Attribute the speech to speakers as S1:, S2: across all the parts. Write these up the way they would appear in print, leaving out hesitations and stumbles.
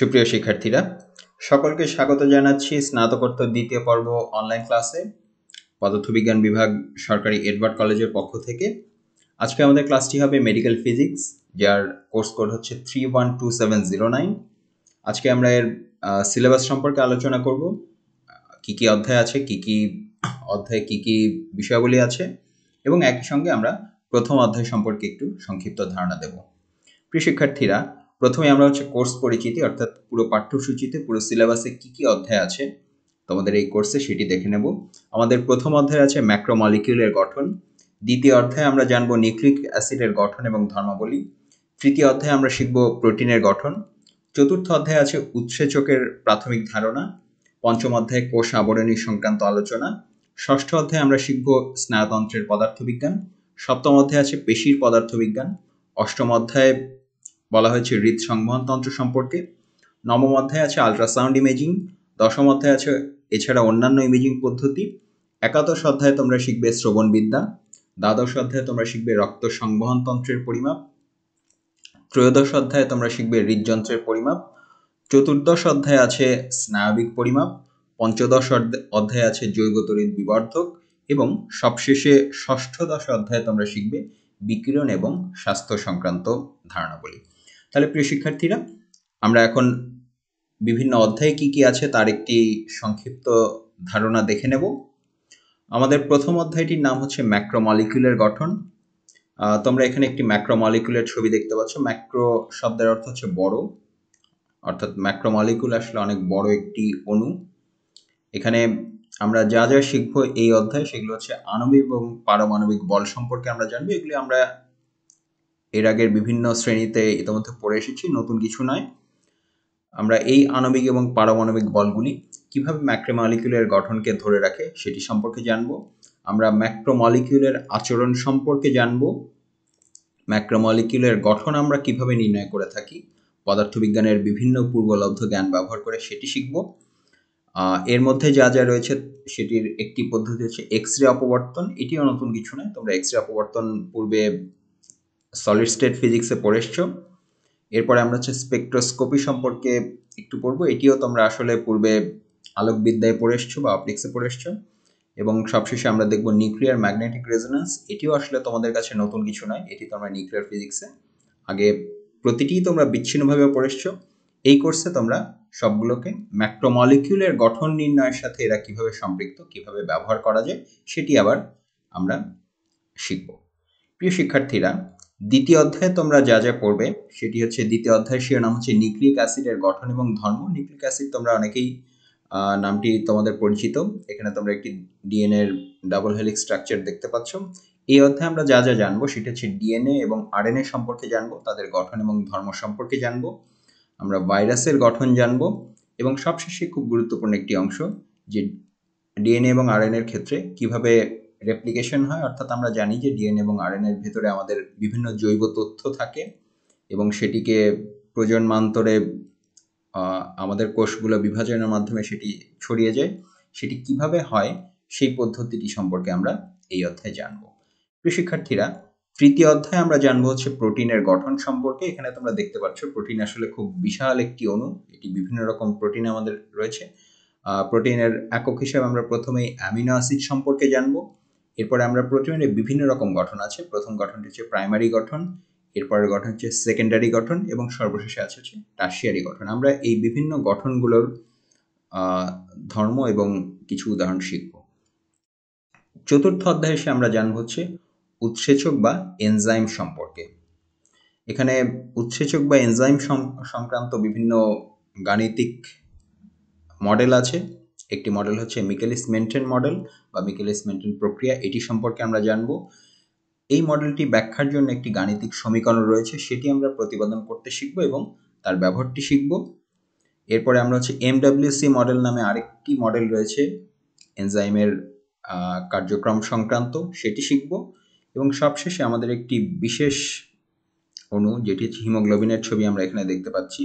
S1: সুপ্রিয় শিক্ষার্থীরা, সকলকে স্বাগত জানাচ্ছি স্নাতকোত্তর দ্বিতীয় পর্ব অনলাইন ক্লাসে পদার্থবিজ্ঞান বিভাগ সরকারি এডওয়ার্ড কলেজের পক্ষ থেকে। আজকে আমাদের ক্লাসটি হবে মেডিকেল ফিজিক্স, যার কোর্স কোড হচ্ছে 312709। আজকে আমরা এর সিলেবাস সম্পর্কে আলোচনা করব, কি কি অধ্যায় আছে, কি কি অধ্যায়ে কি কি বিষয়গুলি আছে, এবং একই সঙ্গে আমরা প্রথম অধ্যায় সম্পর্কে একটু সংক্ষিপ্ত ধারণা দেব। প্রিয় শিক্ষার্থীরা, প্রথমে আমরা কোর্স পরিচিতি, অর্থাৎ পুরো পাঠ্যসূচিতে পুরো সিলেবাসে কি কি অধ্যায় আছে তোমাদের এই কোর্সে সেটি দেখে নেব। আমাদের প্রথম অধ্যায় আছে ম্যাক্রোমলিকিউলের গঠন। দ্বিতীয় অধ্যায়ে আমরা জানবো নিউক্লিক অ্যাসিডের গঠন এবং ধর্মাবলী। তৃতীয় অধ্যায়ে আমরা শিখব প্রোটিনের গঠন। চতুর্থ অধ্যায়ে আছে উৎসেচকের প্রাথমিক ধারণা। পঞ্চম অধ্যায়ে কোষ আবরণী সংক্রান্ত আলোচনা। ষষ্ঠ অধ্যায়ে আমরা শিখব স্নায়ুতন্ত্রের পদার্থবিজ্ঞান। সপ্তম অধ্যায়ে আছে পেশির পদার্থবিজ্ঞান। অষ্টম অধ্যায়ে বলা হয়েছে হৃদসংবহন তন্ত্র সম্পর্কে। নবম অধ্যায়ে আছে আল্ট্রাসাউন্ড ইমেজিং। দশম অধ্যায়ে আছে এছাড়া অন্যান্য ইমেজিং পদ্ধতি। একাদশ অধ্যায়ে তোমরা শিখবে শ্রবণবিদ্যা। দ্বাদশ অধ্যায়ে তোমরা শিখবে রক্ত সংবহন তন্ত্রের পরিমাপ। ত্রয়োদশ অধ্যায়ে তোমরা শিখবে হৃদযন্ত্রের পরিমাপ। চতুর্দশ অধ্যায়ে আছে স্নায়বিক পরিমাপ। পঞ্চদশ অধ্যায়ে আছে জৈব তড়িৎ বিবর্ধক। এবং সবশেষে ষষ্ঠদশ অধ্যায়ে তোমরা শিখবে বিকিরণ এবং স্বাস্থ্য সংক্রান্ত ধারণাবলী। তাহলে প্রিয় শিক্ষার্থীরা, আমরা এখন বিভিন্ন অধ্যায়ে কি কি আছে তার একটি সংক্ষিপ্ত ধারণা দেখে নেব। আমাদের প্রথম অধ্যায়টির নাম হচ্ছে ম্যাক্রোমলিকিউলের গঠন। তোমরা এখানে একটি ম্যাক্রোমলিকিউলের ছবি দেখতে পাচ্ছ। ম্যাক্রো শব্দের অর্থ হচ্ছে বড়, অর্থাৎ ম্যাক্রোমলিকিউল আসলে অনেক বড় একটি অণু। এখানে আমরা যা যা শিখব এই অধ্যায়ে সেগুলো হচ্ছে আণবিক এবং পারমাণবিক বল সম্পর্কে আমরা জানবো। এগুলি আমরা এর আগের বিভিন্ন শ্রেণীতে ইতিমধ্যে পড়ে এসেছি, নতুন কিছু নয়। আমরা এই আণবিক এবং পারমাণবিক বলগুলি কিভাবে ম্যাক্রোমলিকিউলের গঠনকে ধরে রাখে সেটি সম্পর্কে জানব। আমরা ম্যাক্রোমলিকিউলের আচরণ সম্পর্কে জানব। ম্যাক্রোমলিকিউলের গঠন আমরা কিভাবে নির্ণয় করে থাকি পদার্থবিজ্ঞানের বিভিন্ন পূর্বলব্ধ জ্ঞান ব্যবহার করে সেটি শিখব। এর মধ্যে যা যা রয়েছে সেটির একটি পদ্ধতি হচ্ছে এক্স রে অপবর্তন। এটিও নতুন কিছু নয়, তোমরা এক্স রে অপবর্তন পূর্বে সলিড স্টেট ফিজিক্সে পড়ে এসছো। এরপরে আমরা হচ্ছে স্পেকট্রোস্কোপি সম্পর্কে একটু পড়বো। এটিও তোমরা আসলে পূর্বে আলোকবিদ্যায় পড়ে এসছো বা অপটিক্সে পড়ে এসছো। এবং সবশেষে আমরা দেখব নিউক্লিয়ার ম্যাগনেটিক রেজোন্যান্স। এটিও আসলে তোমাদের কাছে নতুন কিছু নয়, এটি তোমরা নিউক্লিয়ার ফিজিক্সে আগে প্রতিটি তোমরা বিচ্ছিন্নভাবে পড়ে এসছো। এই কোর্সে তোমরা সবগুলোকে ম্যাক্রোমলিকিউলের গঠন নির্ণয়ের সাথে এরা কিভাবে সম্পৃক্ত, কিভাবে ব্যবহার করা যায় সেটি আবার আমরা শিখব। প্রিয় শিক্ষার্থীরা, দ্বিতীয় অধ্যায়ে তোমরা যা যা পড়বে সেটি হচ্ছে, দ্বিতীয় অধ্যায়ের শিরোনাম হচ্ছে নিউক্লিক অ্যাসিডের গঠন এবং ধর্ম। নিউক্লিক অ্যাসিড তোমরা অনেকেই নামটি তোমাদের পরিচিত। এখানে তোমরা একটি ডিএনএ এর ডাবল হেলিক্স স্ট্রাকচার দেখতে পাচ্ছ। এই অধ্যায়ে আমরা যা যা জানবো সেটা হচ্ছে ডিএনএ এবং আরএনএ সম্পর্কে জানবো, তাদের গঠন এবং ধর্ম সম্পর্কে জানবো। আমরা ভাইরাসের গঠন জানবো এবং সবশেষে খুব গুরুত্বপূর্ণ একটি অংশ, যে ডিএনএ এবং আরএনএর ক্ষেত্রে কিভাবে রেপ্লিকেশন হয়। অর্থাৎ আমরা জানি যে ডিএনএ এবং আরএনএর ভেতরে আমাদের বিভিন্ন জৈব তথ্য থাকে এবং সেটিকে প্রজন্মান্তরে আমাদের কোষগুলো বিভাজনের মাধ্যমে সেটি ছড়িয়ে যায়। সেটি কিভাবে হয় সেই পদ্ধতিটি সম্পর্কে আমরা এই অধ্যায়ে জানবো। প্রিয় শিক্ষার্থীরা, তৃতীয় অধ্যায়ে আমরা জানবো হচ্ছে প্রোটিনের গঠন সম্পর্কে। এখানে তোমরা দেখতে পাচ্ছ প্রোটিন আসলে খুব বিশাল একটি অণু। এটি বিভিন্ন রকম প্রোটিন আমাদের রয়েছে। প্রোটিনের একক হিসেবে আমরা প্রথমেই অ্যামিনো অ্যাসিড সম্পর্কে জানবো। এরপরে আমরা প্রোটিনের বিভিন্ন রকম গঠন আছে। প্রথম গঠনটি হচ্ছে প্রাইমারি গঠন, এরপরের গঠন হচ্ছে সেকেন্ডারি গঠন এবং সর্বশেষে আছে হচ্ছে টারশিয়ারি গঠন। আমরা এই বিভিন্ন গঠনগুলোর ধর্ম এবং কিছু উদাহরণ শিখব। চতুর্থ অধ্যায়ে এসে আমরা জানবো হচ্ছে উৎসেচক বা এনজাইম সম্পর্কে। এখানে উৎসেচক বা এনজাইম সংক্রান্ত বিভিন্ন গাণিতিক মডেল আছে। একটি মডেল হচ্ছে মিকেলিস মেন্টেন মডেল বা মিকেলিস মেন্টেন প্রক্রিয়া, এটি সম্পর্কে আমরা জানবো। এই মডেলটি ব্যাখ্যার জন্য একটি গাণিতিক সমীকরণ রয়েছে, সেটি আমরা প্রতিপাদন করতে শিখব এবং তার ব্যবহারটি শিখব। এরপরে আমরা হচ্ছে এমডব্লিউসি মডেল নামে আরেকটি মডেল রয়েছে এনজাইমের কার্যক্রম সংক্রান্ত, সেটি শিখব। এবং সবশেষে আমাদের একটি বিশেষ অণু, যেটি হচ্ছে হিমোগ্লোবিনের ছবি আমরা এখানে দেখতে পাচ্ছি।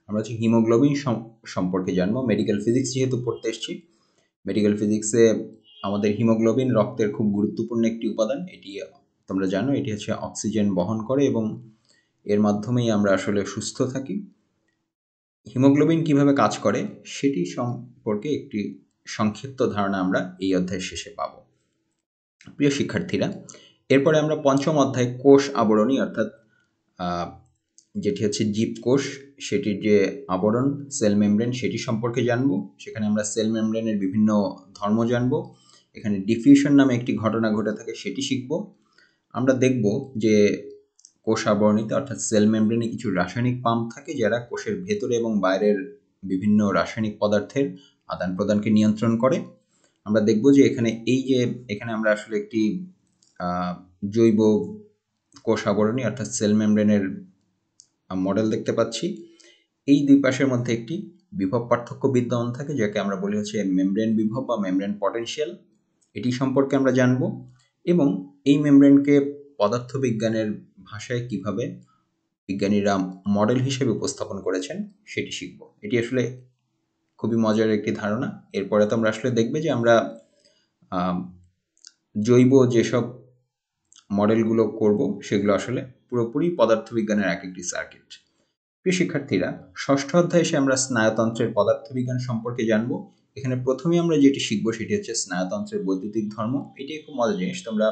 S1: আমরা হচ্ছে হিমোগ্লোবিন সম্পর্কে জানবো। মেডিকেল ফিজিক্স যেহেতু পড়তে এসেছি, মেডিকেল ফিজিক্সে আমাদের হিমোগ্লোবিন রক্তের খুব গুরুত্বপূর্ণ একটি উপাদান। এটি তোমরা জানো, এটি হচ্ছে অক্সিজেন বহন করে এবং এর মাধ্যমেই আমরা আসলে সুস্থ থাকি। হিমোগ্লোবিন কিভাবে কাজ করে সেটি সম্পর্কে একটি সংক্ষিপ্ত ধারণা আমরা এই অধ্যায়ের শেষে পাব। প্রিয় শিক্ষার্থীরা, এরপরে আমরা পঞ্চম অধ্যায় কোষ আবরণী অর্থাৎ যেটি হচ্ছে জীবকোষ, সেটির যে আবরণ সেল মেমব্রেন সেটি সম্পর্কে জানব। সেখানে আমরা সেল মেমব্রেনের বিভিন্ন ধর্ম জানব। এখানে ডিফিউশন নামে একটি ঘটনা ঘটে থাকে সেটি শিখব। আমরা দেখব যে কোষ আবরণীতে অর্থাৎ সেল মেমব্রেনে কিছু রাসায়নিক পাম্প থাকে যারা কোষের ভেতরে এবং বাইরের বিভিন্ন রাসায়নিক পদার্থের আদান প্রদানকে নিয়ন্ত্রণ করে। আমরা দেখব যে এখানে আমরা আসলে একটি জৈব কোষ আবরণী অর্থাৎ সেল মেমব্রেনের মডেল দেখতে পাচ্ছি। এই দুই পাশের মধ্যে একটি বিভব পার্থক্য বিদ্যমান থাকে যাকে আমরা বলি হচ্ছে মেমব্রেন বিভব বা মেমব্রেন পটেনশিয়াল। এটি সম্পর্কে আমরা জানব এবং এই মেমব্রেনকে পদার্থবিজ্ঞানের ভাষায় কিভাবে বিজ্ঞানীরা মডেল হিসেবে উপস্থাপন করেছেন সেটি শিখব। এটি আসলে খুবই মজার একটি ধারণা। এরপরে তো আমরা আসলে দেখবে যে আমরা জৈব যেসব মডেলগুলো করব সেগুলো আসলে পুরোপুরি পদার্থবিজ্ঞানের এক একটি সার্কিট। প্রিয় শিক্ষার্থীরা, ষষ্ঠ অধ্যায়ে এসে আমরা স্নায়ুতন্ত্রের পদার্থবিজ্ঞান সম্পর্কে জানব। এখানে প্রথমেই আমরা যেটি শিখব সেটি হচ্ছে স্নায়ুতন্ত্রের বৈদ্যুতিক ধর্ম। এটি খুব মজার জিনিস। তোমরা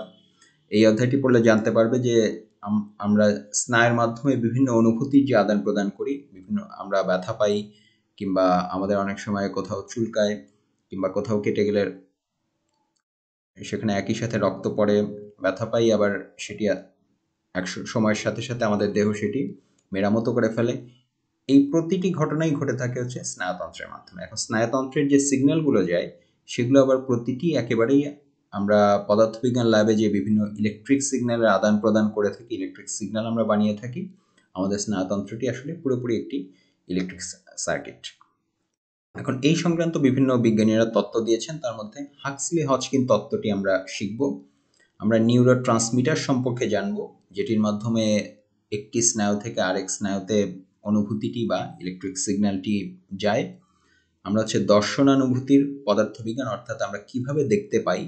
S1: এই অধ্যায়টি পড়লে জানতে পারবে যে আমরা স্নায়ুর মাধ্যমে বিভিন্ন অনুভূতির যে আদান প্রদান করি, আমরা ব্যথা পাই কিংবা আমাদের অনেক সময় কোথাও চুলকায় কিংবা কোথাও কেটে গেলে সেখানে একই সাথে রক্ত পড়ে, ব্যথা পাই, আবার সেটি এক সময়ের সাথে সাথে আমাদের দেহ সেটি মেরামতো করে ফেলে। এই প্রতিটি ঘটনাই ঘটে থাকে হচ্ছে স্নায়ুতন্ত্রের মাধ্যমে। এখন স্নায়ুতন্ত্রের যে সিগন্যালগুলো যায় সেগুলো আবার প্রতিটি একেবারেই আমরা পদার্থবিজ্ঞান ল্যাবে যে বিভিন্ন ইলেকট্রিক সিগন্যালের আদান প্রদান করে থাকি, ইলেকট্রিক সিগন্যাল আমরা বানিয়ে থাকি। আমাদের স্নায়ুতন্ত্রটি আসলে পুরোপুরি একটি ইলেকট্রিক সার্কিট। এখন এই সংক্রান্ত বিভিন্ন বিজ্ঞানীরা তত্ত্ব দিয়েছেন, তার মধ্যে হাক্সলি হজকিন তত্ত্বটি আমরা শিখব। আমরা নিউরো ট্রান্সমিটার সম্পর্কে জানব, যেটির মাধ্যমে একটি স্নায়ু থেকে আরেক স্নায়ুতে অনুভূতিটি বা ইলেকট্রিক সিগন্যালটি যায়। আমরা হচ্ছে দর্শনানুভূতির পদার্থবিজ্ঞান অর্থাৎ আমরা কিভাবে দেখতে পাই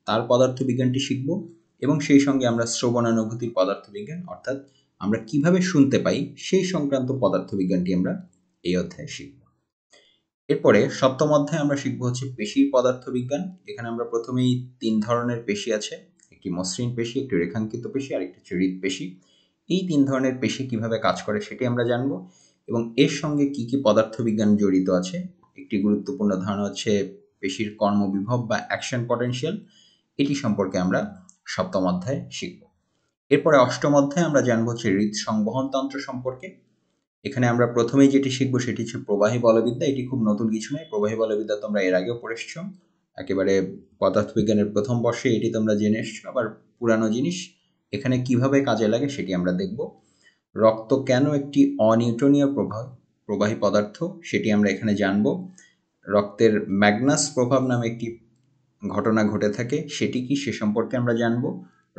S1: তার পদার্থবিজ্ঞানটি শিখব এবং সেই সঙ্গে আমরা শ্রবণানুভূতির পদার্থবিজ্ঞান অর্থাৎ আমরা কিভাবে শুনতে পাই সেই সংক্রান্ত পদার্থবিজ্ঞানটি আমরা এই অধ্যায়ে শিখব। এরপরে সপ্তম অধ্যায়ে আমরা শিখব হচ্ছে পেশির পদার্থবিজ্ঞান। এখানে আমরা প্রথমেই 3 ধরনের পেশি আছে, একটি মসৃণ পেশি, একটি রেখাঙ্কিত পেশি আর একটি হচ্ছে হৃৎপেশি। এই 3 ধরনের পেশি কিভাবে কাজ করে সেটি আমরা জানব এবং এর সঙ্গে কি কি পদার্থবিজ্ঞান জড়িত আছে। একটি গুরুত্বপূর্ণ ধারণা হচ্ছে পেশির কর্মবিভব বা অ্যাকশন পটেনশিয়াল। এটি সম্পর্কে আমরা সপ্তম অধ্যায়ে শিখব। এরপরে অষ্টম অধ্যায়ে আমরা জানব হচ্ছে হৃৎসংবহন তন্ত্র সম্পর্কে। এখানে আমরা প্রথমেই যেটি শিখবো সেটি হচ্ছে প্রবাহী বলবিদ্যা। এটি খুব নতুন কিছু নয়, প্রবাহী বলবিদ্যা তোমরা এর আগেও পড়ে এসছো, একেবারে পদার্থবিজ্ঞানের প্রথম বর্ষে এটি তোমরা জেনে এসছো, আবার পুরানো জিনিস। এখানে কিভাবে কাজে লাগে সেটি আমরা দেখব। রক্ত কেন একটি অনিউটনীয় প্রবাহী পদার্থ সেটি আমরা এখানে জানব। রক্তের ম্যাগনাস প্রভাব নামে একটি ঘটনা ঘটে থাকে, সেটি কি সে সম্পর্কে আমরা জানব।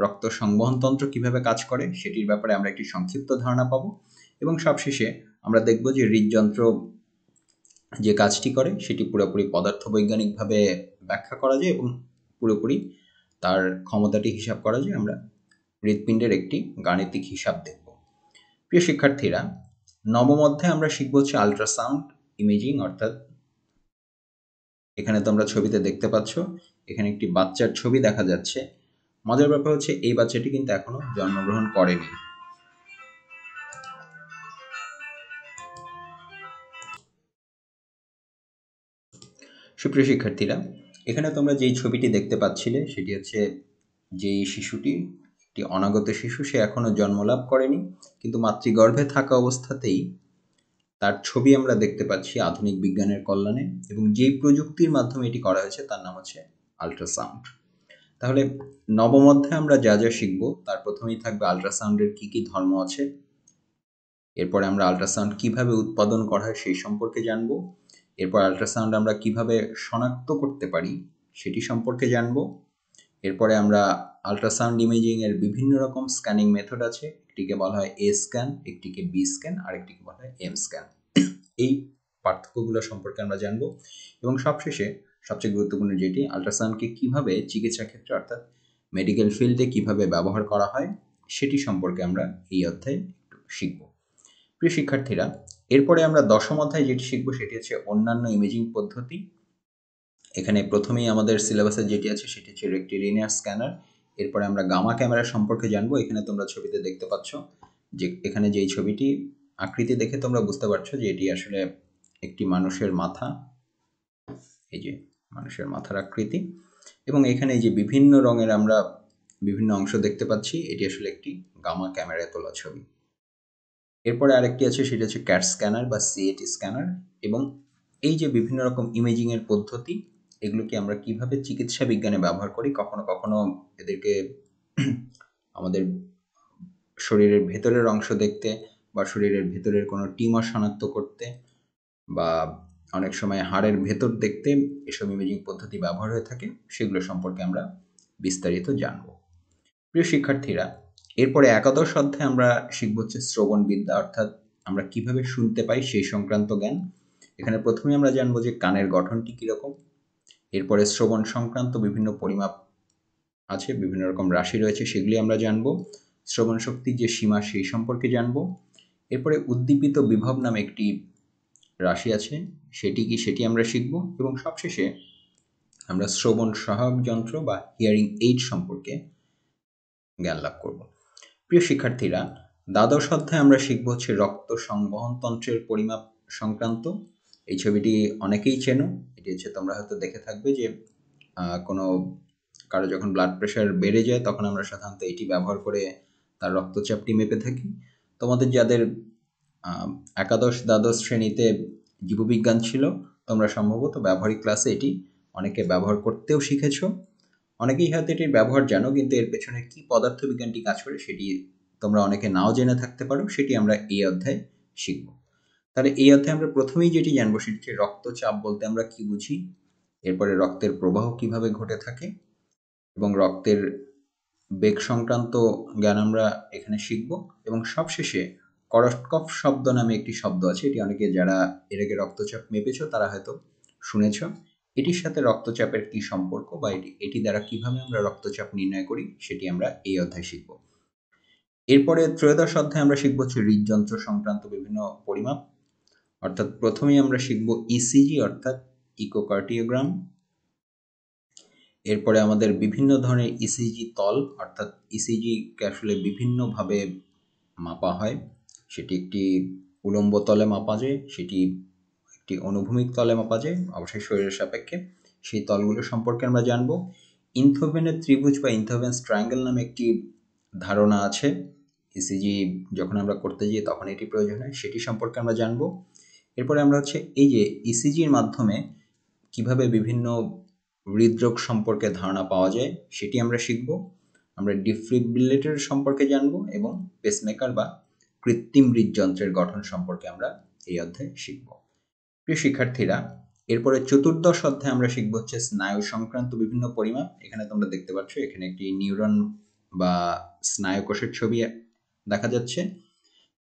S1: রক্ত সংবহনতন্ত্র কিভাবে কাজ করে সেটির ব্যাপারে আমরা একটি সংক্ষিপ্ত ধারণা পাবো এবং সবশেষে আমরা দেখব যে হৃদযন্ত্র যে কাজটি করে সেটি পুরোপুরি পদার্থবৈজ্ঞানিকভাবে ব্যাখ্যা করা যায় এবং পুরোপুরি তার ক্ষমতাটি হিসাব করা যায়। আমরা হৃৎপিণ্ডের একটি গাণিতিক হিসাব দেখব। প্রিয় শিক্ষার্থীরা, নবম অধ্যায়ে আমরা শিখব হচ্ছে আল্ট্রাসাউন্ড ইমেজিং অর্থাৎ এখানে তোমরা ছবিতে দেখতে পাচ্ছ, এখানে একটি বাচ্চার ছবি দেখা যাচ্ছে। মজার ব্যাপার হচ্ছে এই বাচ্চাটি কিন্তু এখনো জন্মগ্রহণ করেনি। সুপ্রিয় শিক্ষার্থীরা, এখানে তোমরা যেই ছবিটি দেখতে পাচ্ছিলে সেটি হচ্ছে যেই শিশুটি একটি অনাগত শিশু, সে এখনো জন্মলাভ করেনি কিন্তু মাতৃগর্ভে থাকা অবস্থাতেই তার ছবি আমরা দেখতে পাচ্ছি আধুনিক বিজ্ঞানের কল্যাণে এবং যেই প্রযুক্তির মাধ্যমে এটি করা হয়েছে তার নাম হচ্ছে আল্ট্রাসাউন্ড। তাহলে নবম অধ্যায়ে আমরা যা যা শিখব তার প্রথমেই থাকবে আল্ট্রাসাউন্ডের কি কি ধর্ম আছে, এরপরে আমরা আল্ট্রাসাউন্ড কিভাবে উৎপাদন করা হয় সেই সম্পর্কে জানব, এরপর আল্ট্রাসাউন্ড আমরা কিভাবে শনাক্ত করতে পারি সেটি সম্পর্কে জানব, এরপরে আমরা আল্ট্রাসাউন্ড ইমেজিং এর বিভিন্ন রকম স্ক্যানিং মেথড আছে, একটিকে বলা হয় এ স্ক্যান, একটিকে বি স্ক্যান আর একটিকে বলা হয় এম স্ক্যান। এই পার্থক্যগুলো সম্পর্কে আমরা জানব এবং সবশেষে সবচেয়ে গুরুত্বপূর্ণ যেটি আল্ট্রাসাউন্ডকে কিভাবে চিকিৎসা ক্ষেত্রে অর্থাৎ মেডিকেল ফিল্ডে কিভাবে ব্যবহার করা হয় সেটি সম্পর্কে আমরা এই অধ্যায়ে শিখব। প্রিয় শিক্ষার্থীরা, এরপরে আমরা দশম অধ্যায় যেটি শিখবো সেটি হচ্ছে অন্যান্য ইমেজিং পদ্ধতি। এখানে প্রথমেই আমাদের সিলেবাসে যেটি আছে সেটি হচ্ছে রেক্টিলিনিয়ার স্ক্যানার। এরপরে আমরা গামা ক্যামেরা সম্পর্কে জানবো। এখানে তোমরা ছবিতে দেখতে পাচ্ছ যে এখানে যেই ছবিটি আকৃতি দেখে তোমরা বুঝতে পারছো যে এটি আসলে একটি মানুষের মাথা, এই যে মানুষের মাথার আকৃতি, এবং এখানে এই যে বিভিন্ন রঙের আমরা বিভিন্ন অংশ দেখতে পাচ্ছি, এটি আসলে একটি গামা ক্যামেরায় তোলা ছবি। এরপরে আরেকটি আছে সেটা হচ্ছে ক্যাট স্ক্যানার বা সিএটি স্ক্যানার। এবং এই যে বিভিন্ন রকম ইমেজিং এর পদ্ধতি, এগুলোকে আমরা কিভাবে চিকিৎসা বিজ্ঞানে ব্যবহার করি, কখনো কখনো এদেরকে আমাদের শরীরের ভেতরের অংশ দেখতে বা শরীরের ভেতরের কোনো টিউমার শনাক্ত করতে বা অনেক সময় হাড়ের ভেতর দেখতে এসব ইমেজিং পদ্ধতি ব্যবহার হয়ে থাকে, সেগুলো সম্পর্কে আমরা বিস্তারিত জানব। প্রিয় শিক্ষার্থীরা, এরপরে একাদশ অধ্যায়ে আমরা শিখব হচ্ছে শ্রবণবিদ্যা, অর্থাৎ আমরা কিভাবে শুনতে পাই সেই সংক্রান্ত জ্ঞান। এখানে প্রথমে আমরা জানবো যে কানের গঠনটি কীরকম। এরপরে শ্রবণ সংক্রান্ত বিভিন্ন পরিমাপ আছে, বিভিন্ন রকম রাশি রয়েছে, সেগুলি আমরা জানবো। শ্রবণ শক্তির যে সীমা সেই সম্পর্কে জানবো। এরপরে উদ্দীপিত বিভব নামে একটি রাশি আছে, সেটি কি সেটি আমরা শিখব। এবং সবশেষে আমরা শ্রবণ সহায়ক যন্ত্র বা হিয়ারিং এইড সম্পর্কে জ্ঞান লাভ করব। প্রিয় শিক্ষার্থীরা, দ্বাদশ অধ্যায়ে আমরা শিখব হচ্ছে রক্ত সংবহন তন্ত্রের পরিমাপ সংক্রান্ত। এই ছবিটি অনেকেই চেনো, এটি হচ্ছে তোমরা হয়তো দেখে থাকবে যে কোনো কারো যখন ব্লাড প্রেশার বেড়ে যায় তখন আমরা সাধারণত এটি ব্যবহার করে তার রক্তচাপটি মেপে থাকি। তোমাদের যাদের একাদশ দ্বাদশ শ্রেণীতে জীববিজ্ঞান ছিল, তোমরা সম্ভবত ব্যবহারিক ক্লাসে এটি অনেকে ব্যবহার করতেও শিখেছ। অনেকেই হয়তো এটির ব্যবহার জানো, কিন্তু এর পেছনে কি পদার্থবিজ্ঞানটি কাজ করে সেটি তোমরা অনেকে নাও জেনে থাকতে পারো, সেটি আমরা এই অধ্যায়ে শিখব। তাহলে এই অধ্যায়ে আমরা প্রথমেই যেটি জানবো সেটি হচ্ছে রক্তচাপ বলতে আমরা কি বুঝি, এরপরে রক্তের প্রবাহ কিভাবে ঘটে থাকে এবং রক্তের বেগ সংক্রান্ত জ্ঞান আমরা এখানে শিখব। এবং সবশেষে করস্টকফ শব্দ নামে একটি শব্দ আছে, এটি অনেকে যারা এর আগে রক্তচাপ মেপেছ তারা হয়তো শুনেছ। এটির সাথে রক্তচাপের কি সম্পর্ক বা এটি দ্বারা কিভাবে আমরা রক্তচাপ নির্ণয় করি সেটি আমরা এই অধ্যায়ে শিখব। এরপরে ত্রয়োদশ অধ্যায়ে আমরা শিখব হচ্ছে হৃদযন্ত্র সংক্রান্ত বিভিন্ন পরিমাপ, অর্থাৎ প্রথমেই আমরা শিখব ইসিজি অর্থাৎ ইকোকার্ডিওগ্রাম। এরপরে আমাদের বিভিন্ন ধরনের ইসিজি তল, অর্থাৎ ইসিজিকে আসলে বিভিন্নভাবে মাপা হয়। সেটি একটি উলম্ব তলে মাপা যায়, সেটি একটি অনুভূমিক তলে মাপা যায়, অবশ্যই শরীরের সাপেক্ষে। সেই তলগুলো সম্পর্কে আমরা জানব। ইনথোভেনের ত্রিভুজ বা ইনথোভেন্স ট্রায়াঙ্গেল নামে একটি ধারণা আছে, ইসিজি যখন আমরা করতে যাই তখন এটি প্রয়োজন হয়, সেটি সম্পর্কে আমরা জানব। এরপরে আমরা হচ্ছে এই যে ইসিজির মাধ্যমে কিভাবে বিভিন্ন হৃদরোগ সম্পর্কে ধারণা পাওয়া যায় সেটি আমরা শিখব। আমরা ডিফিব্রিলেটর সম্পর্কে জানব এবং পেসমেকার বা কৃত্রিম হৃদযন্ত্রের গঠন সম্পর্কে আমরা এই অধ্যায়ে শিখব। প্রিয় শিক্ষার্থীরা, এরপরে চতুর্দশ অধ্যায়ে আমরা শিখব হচ্ছে স্নায়ু সংক্রান্ত বিভিন্ন পরিমাপ। এখানে তোমরা দেখতে পাচ্ছ এখানে একটি নিউরন বা স্নায়ু কোষের ছবি দেখা যাচ্ছে।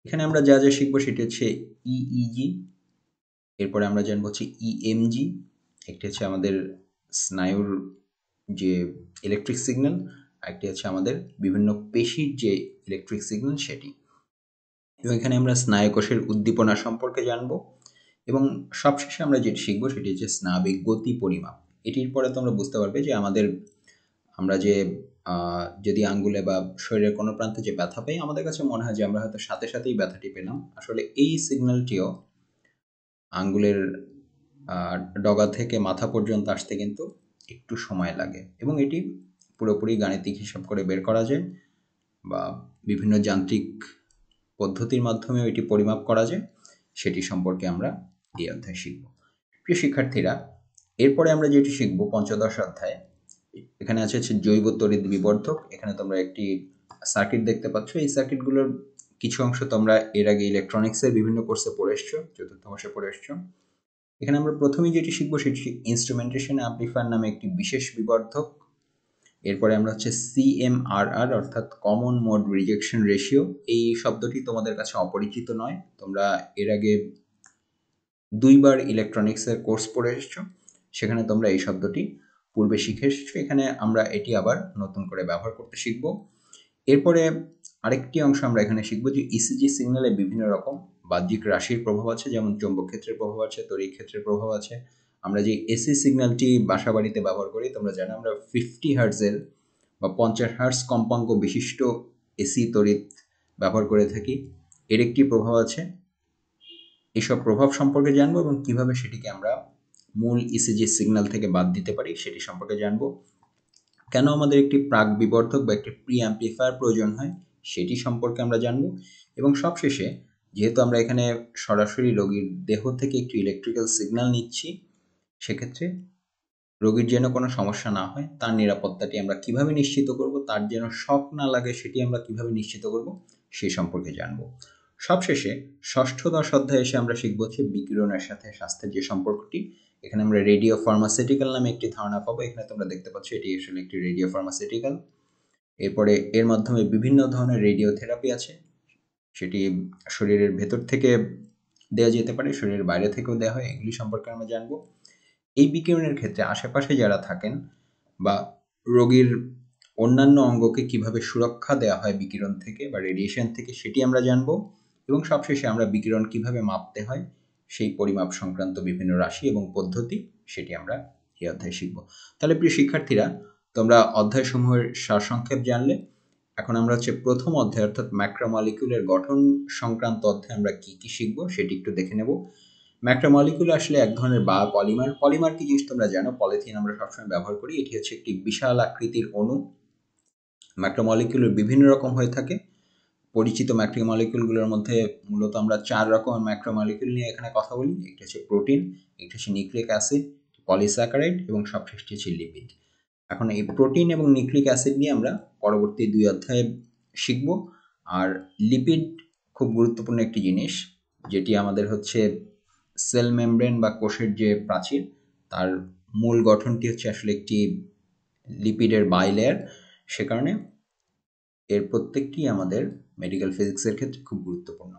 S1: এখানে আমরা যা যা শিখবো সেটি হচ্ছে ইইজি, এরপরে আমরা জানবো হচ্ছে ইএমজি, একটি হচ্ছে আমাদের স্নায়ুর যে ইলেকট্রিক সিগন্যাল, আরেকটি হচ্ছে আমাদের বিভিন্ন পেশির যে ইলেকট্রিক সিগন্যাল সেটি। এবং এখানে আমরা স্নায়ু কোষের উদ্দীপনা সম্পর্কে জানবো। এবং সবশেষে আমরা যেটি শিখবো সেটি হচ্ছে স্নাবিক গতি পরিমাপ। এটির পরে তোমরা বুঝতে পারবে যে আমরা যে যদি আঙ্গুলে বা শরীরের কোনো প্রান্তে যে ব্যথা পাই, আমাদের কাছে মনে হয় যে আমরা হয়তো সাথে সাথেই ব্যথাটি পেলাম, আসলে এই সিগন্যালটিও আঙ্গুলের ডগা থেকে মাথা পর্যন্ত আসতে কিন্তু একটু সময় লাগে এবং এটি পুরোপুরি গাণিতিক হিসাব করে বের করা যায় বা বিভিন্ন যান্ত্রিক পদ্ধতির মাধ্যমেও এটি পরিমাপ করা যায়, সেটি সম্পর্কে আমরা এই অধ্যায়ে শিখব। প্রিয় শিক্ষার্থীরা, এরপরে আমরা যেটি শিখব পঞ্চদশ অধ্যায়ে, এখানে আছে হচ্ছে জৈব তড়িৎ বিবর্ধক। এখানে তোমরা একটি সার্কিট দেখতে পাচ্ছ, এই সার্কিটগুলোর কিছু অংশ তোমরা এর আগে ইলেকট্রনিক্সের বিভিন্ন কোর্সে পড়ে এসছো, চতুর্থ বর্ষে পড়ে এসছো। এখানে আমরা প্রথমেই যেটি শিখবো সেটি ইনস্ট্রুমেন্টেশন অ্যাম্পলিফায়ার নামে একটি বিশেষ বিবর্ধক। এরপরে আমরা হচ্ছে সিএমআরআর অর্থাৎ কমন মোড রিজেকশন রেশিও, এই শব্দটি তোমাদের কাছে অপরিচিত নয়, তোমরা এর আগে 2 বার ইলেকট্রনিক্সের কোর্স পড়ে এসছো, সেখানে তোমরা এই শব্দটি পূর্বে শিখে এসেছো, এখানে আমরা এটি আবার নতুন করে ব্যবহার করতে শিখব। এরপরে আরেকটি অংশ আমরা এখানে শিখব যে ইসিজি সিগন্যালে বিভিন্ন রকম বাহ্যিক রাশির প্রভাব আছে, যেমন চৌম্বক ক্ষেত্রের প্রভাব আছে, তড়িৎ ক্ষেত্রের প্রভাব আছে। আমরা যে এসি সিগন্যালটি বাসাবাড়িতে ব্যবহার করি, তোমরা জানো আমরা 50 হার্টজের বা 50 হার্টজ কম্পাঙ্ক বিশিষ্ট এসি তড়িৎ ব্যবহার করে থাকি। এর একটি প্রভাব আছে। এসব প্রভাব সম্পর্কে জানবো এবং কিভাবে সেটিকে আমরা মূল ইসিজি সিগন্যাল থেকে বাদ দিতে পারি সেটি সম্পর্কে জানবো। কেন আমাদের একটি প্রাক বিবর্ধক বা একটি প্রি অ্যাম্পলিফায়ার প্রয়োজন হয় সেটি সম্পর্কে আমরা জানবো। এবং সবশেষে, যেহেতু আমরা এখানে সরাসরি রোগীর দেহ থেকে একটি ইলেকট্রিক্যাল সিগন্যাল নিচ্ছি, সেক্ষেত্রে রোগীর যেন কোনো সমস্যা না হয়, তার নিরাপত্তাটি আমরা কিভাবে নিশ্চিত করব, তার যেন শক না লাগে সেটি আমরা কিভাবে নিশ্চিত করব সে সম্পর্কে জানব। সবশেষে ষষ্ঠ-10 অধ্যায়ে এসে আমরা শিখব হচ্ছে বিকিরণের সাথে স্বাস্থ্যের যে সম্পর্কটি। এখানে আমরা রেডিও ফার্মাসিউটিক্যাল নামে একটি ধারণা পাবো। এখানে তোমরা দেখতে পাচ্ছ এটি আসলে একটি রেডিও ফার্মাসিউটিক্যাল। এরপরে এর মাধ্যমে বিভিন্ন ধরনের রেডিও থেরাপি আছে, সেটি শরীরের ভেতর থেকে দেওয়া যেতে পারে, শরীরের বাইরে থেকেও দেওয়া হয়, এগুলি সম্পর্কে আমরা জানবো। এই বিকিরণের ক্ষেত্রে আশেপাশে যারা থাকেন বা রোগীর অন্যান্য অঙ্গকে কিভাবে সুরক্ষা দেওয়া হয় বিকিরণ থেকে বা রেডিয়েশন থেকে সেটি আমরা জানব। এবং সবশেষে আমরা বিকিরণ কিভাবে মাপতে হয় সেই পরিমাপ সংক্রান্ত বিভিন্ন রাশি এবং পদ্ধতি সেটি আমরা এই অধ্যায়ে শিখব। তাহলে প্রিয় শিক্ষার্থীরা, তোমরা অধ্যায়সমূহের সারসংক্ষেপ জানলে। এখন আমরা হচ্ছে প্রথম অধ্যায় অর্থাৎ ম্যাক্রোমলিকিউলের গঠন সংক্রান্ত অধ্যায়ে আমরা কি কি শিখব সেটি একটু দেখে নেব। ম্যাক্রোমলিকিউল আসলে এক ধরনের পলিমার। পলিমার কি জিনিস তোমরা জানো? পলিথিন আমরা সবসময় ব্যবহার করি। এটি হচ্ছে একটি বিশাল আকৃতির অণু। ম্যাক্রোমলিকিউল বিভিন্ন রকম হয়ে থাকে। পরিচিত ম্যাক্রোমলিকিউলগুলোর মধ্যে মূলত আমরা 4 রকমের ম্যাক্রোমলিকিউল নিয়ে এখানে কথা বলি। একটি হচ্ছে প্রোটিন, একটি হচ্ছে নিউক্লিক অ্যাসিড, পলিস্যাকারাইড এবং সবশেষটি হচ্ছে লিপিড। এখন এই প্রোটিন এবং নিউক্লিক অ্যাসিড নিয়ে আমরা পরবর্তী 2 অধ্যায়ে শিখব। আর লিপিড খুব গুরুত্বপূর্ণ একটি জিনিস, যেটি আমাদের হচ্ছে সেল মেমব্রেন বা কোষের যে প্রাচীর, তার মূল গঠনটি হচ্ছে আসলে একটি লিপিডের বাইলেয়ার। সে কারণে এর প্রত্যেকটি আমাদের মেডিকেল ফিজিক্সের ক্ষেত্রে খুব গুরুত্বপূর্ণ।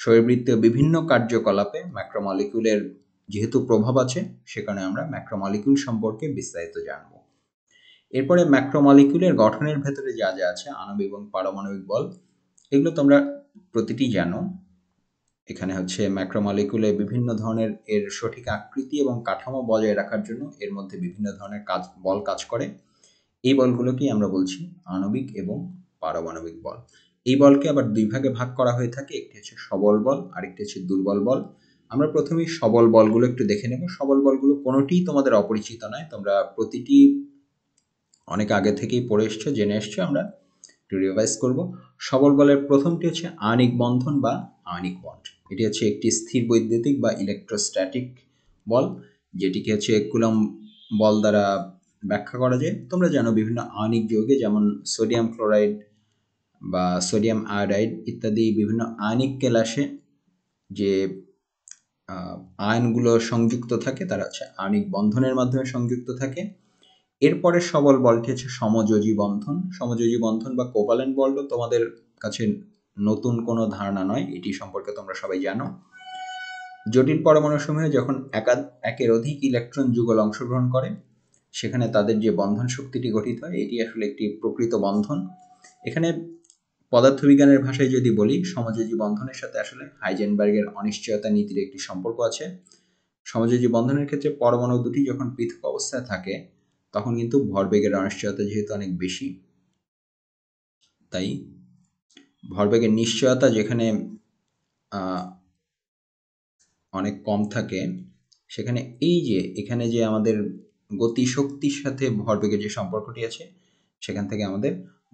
S1: শরীরবৃত্তীয় বিভিন্ন কার্যকলাপে ম্যাক্রোমলিকিউলের যেহেতু প্রভাব আছে, সে কারণে আমরা ম্যাক্রোমলিকিউল সম্পর্কে বিস্তারিত জানব। এরপরে ম্যাক্রোমলিকিউলের গঠনের ভেতরে যা যা আছে, আণবিক এবং পারমাণবিক বল, এগুলো তোমরা প্রতিটি জানো। এখানে হচ্ছে ম্যাক্রোমলিকিউলে বিভিন্ন ধরনের এর সঠিক আকৃতি এবং কাঠামো বজায় রাখার জন্য এর মধ্যে বিভিন্ন ধরনের বল কাজ করে। এই বলগুলোকেই আমরা বলছি আণবিক এবং পারমাণবিক বল। এই বলকে আবার 2 ভাগে ভাগ করা হয়ে থাকে, একটি হচ্ছে সবল বল, আরেকটি হচ্ছে দুর্বল বল। আমরা প্রথমেই সবল বলগুলো একটু দেখে নেব। সবল বলগুলো কোনোটিই তোমাদের অপরিচিত নয়, তোমরা প্রতিটি অনেক আগে থেকেই পড়ে এসছো, জেনে এসছো। আমরা একটু রিভাইজ করব। সবল বলের প্রথমটি হচ্ছে আয়নিক বন্ধন বা আয়নিক বন্ড। এটি হচ্ছে একটি স্থির বৈদ্যুতিক বা ইলেকট্রোস্ট্যাটিক বল, যেটিকে হচ্ছে কুলম্ব বল দ্বারা ব্যাখ্যা করা যায়। তোমরা জানো বিভিন্ন আয়নিক যৌগে যেমন সোডিয়াম ক্লোরাইড বা সোডিয়াম আয়োডাইড ইত্যাদি বিভিন্ন আয়নিক কেলাসে যে আয়নগুলো সংযুক্ত থাকে তারা হচ্ছে আয়নিক বন্ধনের মাধ্যমে সংযুক্ত থাকে। এরপরে সবল বলটি হচ্ছে সমযোজী বন্ধন। সমযোজী বন্ধন বা কোভালেন্ট বলও তোমাদের কাছে নতুন কোনো ধারণা নয়, এটি সম্পর্কে তোমরা সবাই জানো। জটিল পরমাণুসমূহে যখন একের অধিক ইলেকট্রন যুগল অংশগ্রহণ করে, সেখানে তাদের যে বন্ধন শক্তিটি গঠিত হয়, এটি আসলে একটি প্রকৃত বন্ধন। এখানে পদার্থবিজ্ঞানের ভাষায় যদি বলি, সমযোজী বন্ধনের সাথে আসলে হাইজেনবার্গের অনিশ্চয়তা নীতির একটি সম্পর্ক আছে। সমযোজী বন্ধনের ক্ষেত্রে পরমাণু দুটি যখন পৃথক অবস্থায় থাকে, তখন কিন্তু ভরবেগের অনিশ্চয়তা যেহেতু অনেক বেশি, তাই ভরবেগের নিশ্চয়তা যেখানে অনেক কম থাকে, সেখানে এই যে এখানে যে আমাদের গতিশক্তির সাথে ভরবেগের যে সম্পর্কটি আছে, সেখান থেকে আমাদের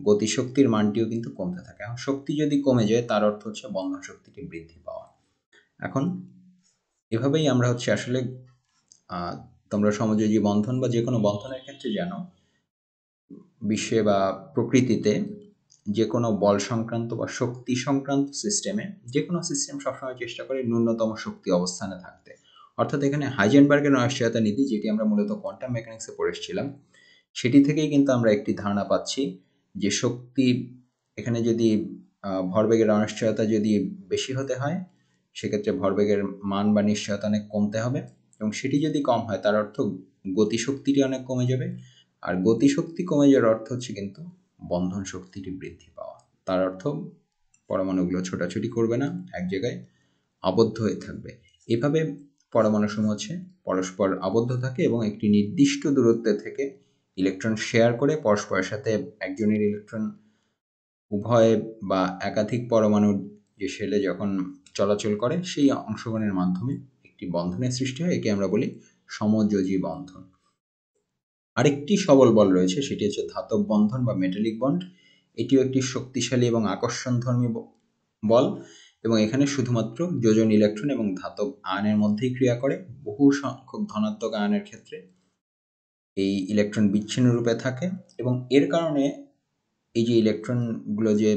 S1: গতিশক্তির মানটিও কিন্তু কমতে থাকে। এখন শক্তি যদি কমে যায়, তার অর্থ হচ্ছে বন্ধন শক্তিটি বৃদ্ধি পাওয়া। এখন এভাবেই আমরা হচ্ছে আসলে তোমরা সমযোজী বন্ধন বা যে কোনো বন্ধনের ক্ষেত্রে জানো, বিশ্বে বা প্রকৃতিতে যে কোনো বল সংক্রান্ত বা শক্তি সংক্রান্ত সিস্টেমে যে কোনো সিস্টেম সবসময় চেষ্টা করে ন্যূনতম শক্তি অবস্থানে থাকতে। অর্থাৎ এখানে হাইজেনবার্গের অনিশ্চয়তা নীতি, যেটি আমরা মূলত কোয়ান্টাম মেকানিক্সে পড়ে এসেছিলাম, সেটি থেকেই কিন্তু আমরা একটি ধারণা পাচ্ছি যে শক্তি এখানে যদি ভরবেগের অনিশ্চয়তা যদি বেশি হতে হয়, সেক্ষেত্রে ভরবেগের মান বা নিশ্চয়তা অনেক কমতে হবে। এবং সেটি যদি কম হয়, তার অর্থ গতিশক্তিটি অনেক কমে যাবে। আর গতিশক্তি কমে যাওয়ার অর্থ হচ্ছে কিন্তু বন্ধন শক্তিটি বৃদ্ধি পাওয়া। তার অর্থ পরমাণুগুলো ছোটাছুটি করবে না এক জায়গায়, আবদ্ধ হয়ে থাকবে। এভাবে পরমাণুসমূহ হচ্ছে পরস্পর আবদ্ধ থাকে এবং একটি নির্দিষ্ট দূরত্বে থেকে ইলেকট্রন শেয়ার করে পরস্পরের সাথে একজনের ইলেকট্রন উভয় বা একাধিক পরমাণুর যে শেলে যখন চলাচল করে সেই অংশগ্রহণের মাধ্যমে একটি বন্ধনের সৃষ্টি হয়। একে আমরা বলি সমযোজী বন্ধন। আরেকটি সবল বল রয়েছে, সেটি হচ্ছে ধাতব বন্ধন বা মেটালিক বন্ড। এটিও একটি শক্তিশালী এবং আকর্ষণধর্মী বল এবং এখানে শুধুমাত্র যোজন ইলেকট্রন এবং ধাতব আয়নের মধ্যেই ক্রিয়া করে। বহু সংখ্যক ধনাত্মক আয়নের ক্ষেত্রে এই ইলেকট্রন বিচ্ছিন্ন রূপে থাকে এবং এর কারণে এই যে ইলেকট্রনগুলো যে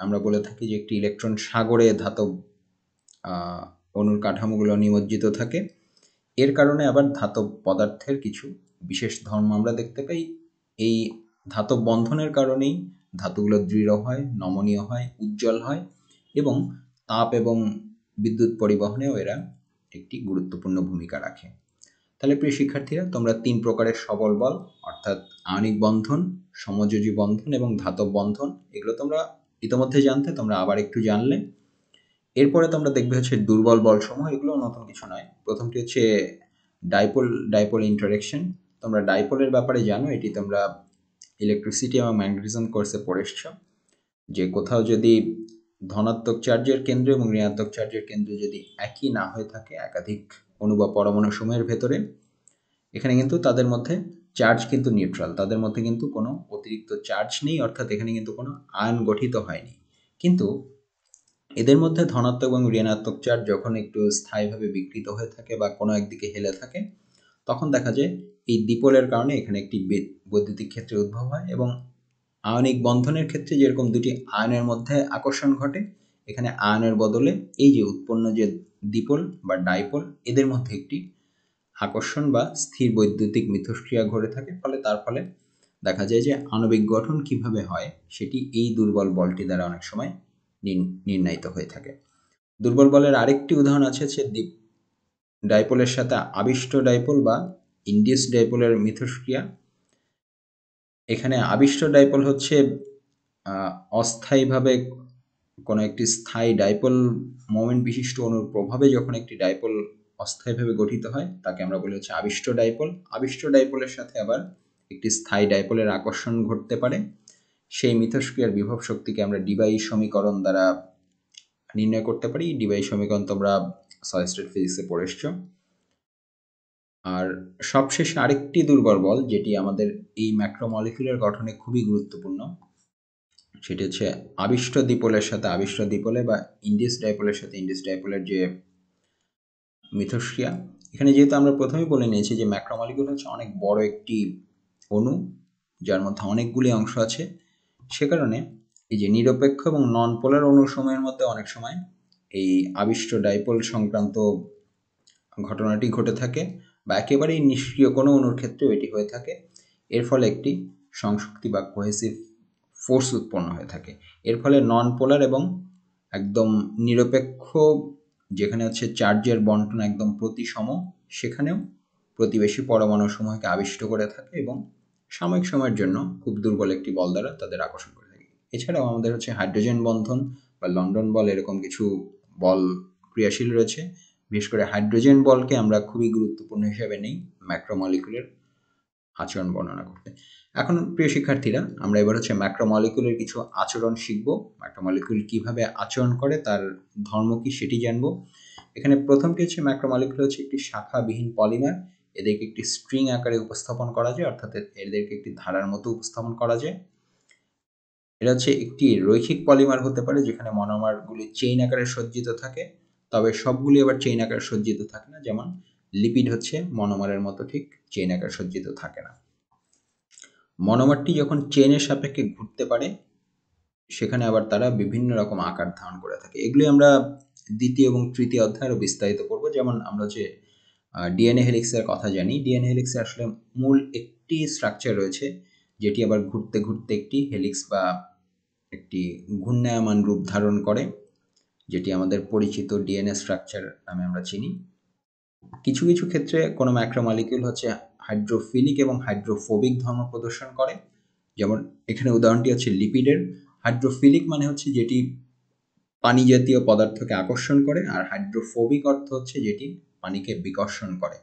S1: আমরা বলে থাকি যে একটি ইলেকট্রন সাগরে ধাতব অণুর কাঠামোগুলো নিমজ্জিত থাকে, এর কারণে আবার ধাতব পদার্থের কিছু বিশেষ ধর্ম আমরা দেখতে পাই। এই ধাতব বন্ধনের কারণেই ধাতুগুলো দৃঢ় হয়, নমনীয় হয়, উজ্জ্বল হয় এবং তাপ এবং বিদ্যুৎ পরিবহনেও এরা একটি গুরুত্বপূর্ণ ভূমিকা রাখে। তাহলে প্রিয় শিক্ষার্থীরা, তোমরা ৩ প্রকারের সবল বল অর্থাৎ আণবিক বন্ধন, সমযোজী বন্ধন এবং ধাতব বন্ধন, এগুলো তোমরা ইতোমধ্যে জানতে, তোমরা আবার একটু জানলে। এরপরে তোমরা দেখবে হচ্ছে দুর্বল বলসমূহ। এগুলো নতুন কিছু নয়। প্রথমটি হচ্ছে ডাইপোল ইন্টারেকশন। তোমরা ডাইপোলের ব্যাপারে জানো, এটি তোমরা ইলেকট্রিসিটি এবং ম্যাগনেটিজম কোর্সে পড়ে এসছো, যে কোথাও যদি ধনাত্মক চার্জের কেন্দ্র এবং ঋণাত্মক চার্জের কেন্দ্র যদি একই না হয়ে থাকে একাধিক অণু বা পরমাণু সমূহের ভেতরে, এখানে কিন্তু তাদের মধ্যে চার্জ কিন্তু নিউট্রাল, তাদের মধ্যে কিন্তু কোনো অতিরিক্ত চার্জ নেই, অর্থাৎ এখানে কিন্তু কোনো আয়ন গঠিত হয়নি। কিন্তু এদের মধ্যে ধনাত্মক এবং ঋণাত্মক চার্জ যখন একটু স্থায়ীভাবে বিকৃত হয়ে থাকে বা কোনো একদিকে হেলে থাকে, তখন দেখা যায় এই দ্বিপোলের কারণে এখানে একটি বৈদ্যুতিক ক্ষেত্রের উদ্ভব হয় এবং আয়নিক বন্ধনের ক্ষেত্রে যেরকম দুটি আয়নের মধ্যে আকর্ষণ ঘটে, এখানে আয়নের বদলে এই যে উৎপন্ন যে দ্বিপোল বা ডাইপোল, এদের মধ্যে একটি আকর্ষণ বা স্থির বৈদ্যুতিক মিথস্ক্রিয়া ঘটে থাকে। তার ফলে দেখা যায় যে আণবিক গঠন কিভাবে হয় সেটি এই দুর্বল বলটি দ্বারা অনেক সময় নির্ণয়িত হয়ে থাকে। দুর্বল বলের আরেকটি উদাহরণ আছে ডাইপোলের সাথে আবিষ্ট ডাইপোল বা ইন্ডিউস ডাইপোলের মিথস্ক্রিয়া। এখানে আবিষ্ট ডাইপোল হচ্ছে অস্থায়ীভাবে কোনো একটি স্থায়ী ডাইপোল মোমেন্ট বিশিষ্ট অণুর প্রভাবে যখন একটি ডাইপোল অস্থায়ীভাবে গঠিত হয়, তাকে আমরা বলি হচ্ছে আবিষ্ট ডাইপোল। আবিষ্ট ডাইপোলের সাথে আবার একটি স্থায়ী ডাইপোলের আকর্ষণ ঘটতে পারে। সেই মিথস্ক্রিয়ার বিভব শক্তিকে আমরা ডিবাই সমীকরণ দ্বারা নির্ণয় করতে পারি। ডিবাই সমীকরণ তোমরা সলিড স্টেট ফিজিক্সে পড়ে এসছো। আর সবশেষে আরেকটি দুর্বল বল, যেটি আমাদের এই ম্যাক্রোমলিকুলার গঠনে খুবই গুরুত্বপূর্ণ, সেটি হচ্ছে আবিষ্ট দ্বিপোলের সাথে আবিষ্ট দ্বিপোলে বা ইন্ডিউস ডাইপোলের সাথে ইন্ডিউস ডাইপোলের যে মিথস্ক্রিয়া। এখানে যেহেতু আমরা প্রথমেই বলে নিয়েছি যে ম্যাক্রোমলিকুল হচ্ছে অনেক বড় একটি অণু যার মধ্যে অনেকগুলি অংশ আছে, সে কারণে এই যে নিরপেক্ষ এবং নন পোলার অণুসমূহের মধ্যে অনেক সময় এই আবিষ্ট ডাইপোল সংক্রান্ত ঘটনাটি ঘটে থাকে বা একেবারেই নিষ্ক্রিয় কোনো অণুর ক্ষেত্রেও এটি হয়ে থাকে। এর ফলে একটি সংশক্তি বা কোহেসিভ ফোর্স উৎপন্ন হয়ে থাকে। এর ফলে নন পোলার এবং একদম নিরপেক্ষ, যেখানে হচ্ছে চার্জের বন্টন একদম প্রতিসম, সেখানেও প্রতিবেশী পরমাণুসমূহকে আবিষ্ট করে থাকে এবং সাময়িক সময়ের জন্য খুব দুর্বল একটি বল দ্বারা তাদের আকর্ষণ করে থাকে। এছাড়াও আমাদের হচ্ছে হাইড্রোজেন বন্ধন বা লন্ডন বল, এরকম কিছু বল ক্রিয়াশীল রয়েছে। বিশেষ করে হাইড্রোজেন বলকে আমরা খুবই গুরুত্বপূর্ণ হিসেবে নেই ম্যাক্রোমলিকুলের আচরণ বর্ণনা করতে। এখন প্রিয় শিক্ষার্থীরা, আমরা এবার হচ্ছে ম্যাক্রোমলিকুলের কিছু আচরণ শিখব। ম্যাক্রোমলিকুল কিভাবে আচরণ করে, তার ধর্ম কি, সেটি জানব। এখানে প্রথমটি হচ্ছে ম্যাক্রোমলিকুল হচ্ছে একটি শাখাবিহীন পলিমার। এদেরকে একটি স্ট্রিং আকারে উপস্থাপন করা যায়, অর্থাৎ এদেরকে একটি ধারার মতো উপস্থাপন করা যায়। এটা হচ্ছে একটি রৈখিক পলিমার হতে পারে যেখানে মনোমারগুলি চেইন আকারে সজ্জিত থাকে, তবে সবগুলি আবার চেইন আকারে সজ্জিত থাকে না। যেমন লিপিড হচ্ছে মনোমারের মতো ঠিক চেইন আকারে সজ্জিত থাকে না। মনোমারটি যখন চেইনের সাপেক্ষে ঘুরতে পারে, সেখানে আবার তারা বিভিন্ন রকম আকার ধারণ করে থাকে। এগুলি আমরা দ্বিতীয় এবং তৃতীয় অধ্যায়ে আরও বিস্তারিত করব। যেমন আমরা যে ডিএনএ হেলিক্সের কথা জানি, ডিএনএ হেলিক্সে আসলে মূল একটি স্ট্রাকচার রয়েছে, যেটি আবার ঘুরতে ঘুরতে একটি হেলিক্স বা একটি ঘূর্ণায়মান রূপ ধারণ করে, যেটি আমাদের পরিচিত ডিএনএ স্ট্রাকচার নামে আমরা চিনি। কিছু কিছু ক্ষেত্রে কোনো ম্যাক্রোমলিকিউল হচ্ছে হাইড্রোফিলিক এবং হাইড্রোফোবিক ধর্ম প্রদর্শন করে। যেমন এখানে উদাহরণটি হচ্ছে লিপিডের। হাইড্রোফিলিক মানে হচ্ছে যেটি পানি জাতীয় পদার্থকে আকর্ষণ করে, আর হাইড্রোফোবিক অর্থ হচ্ছে যেটি পানিকে বিকর্ষণ করে।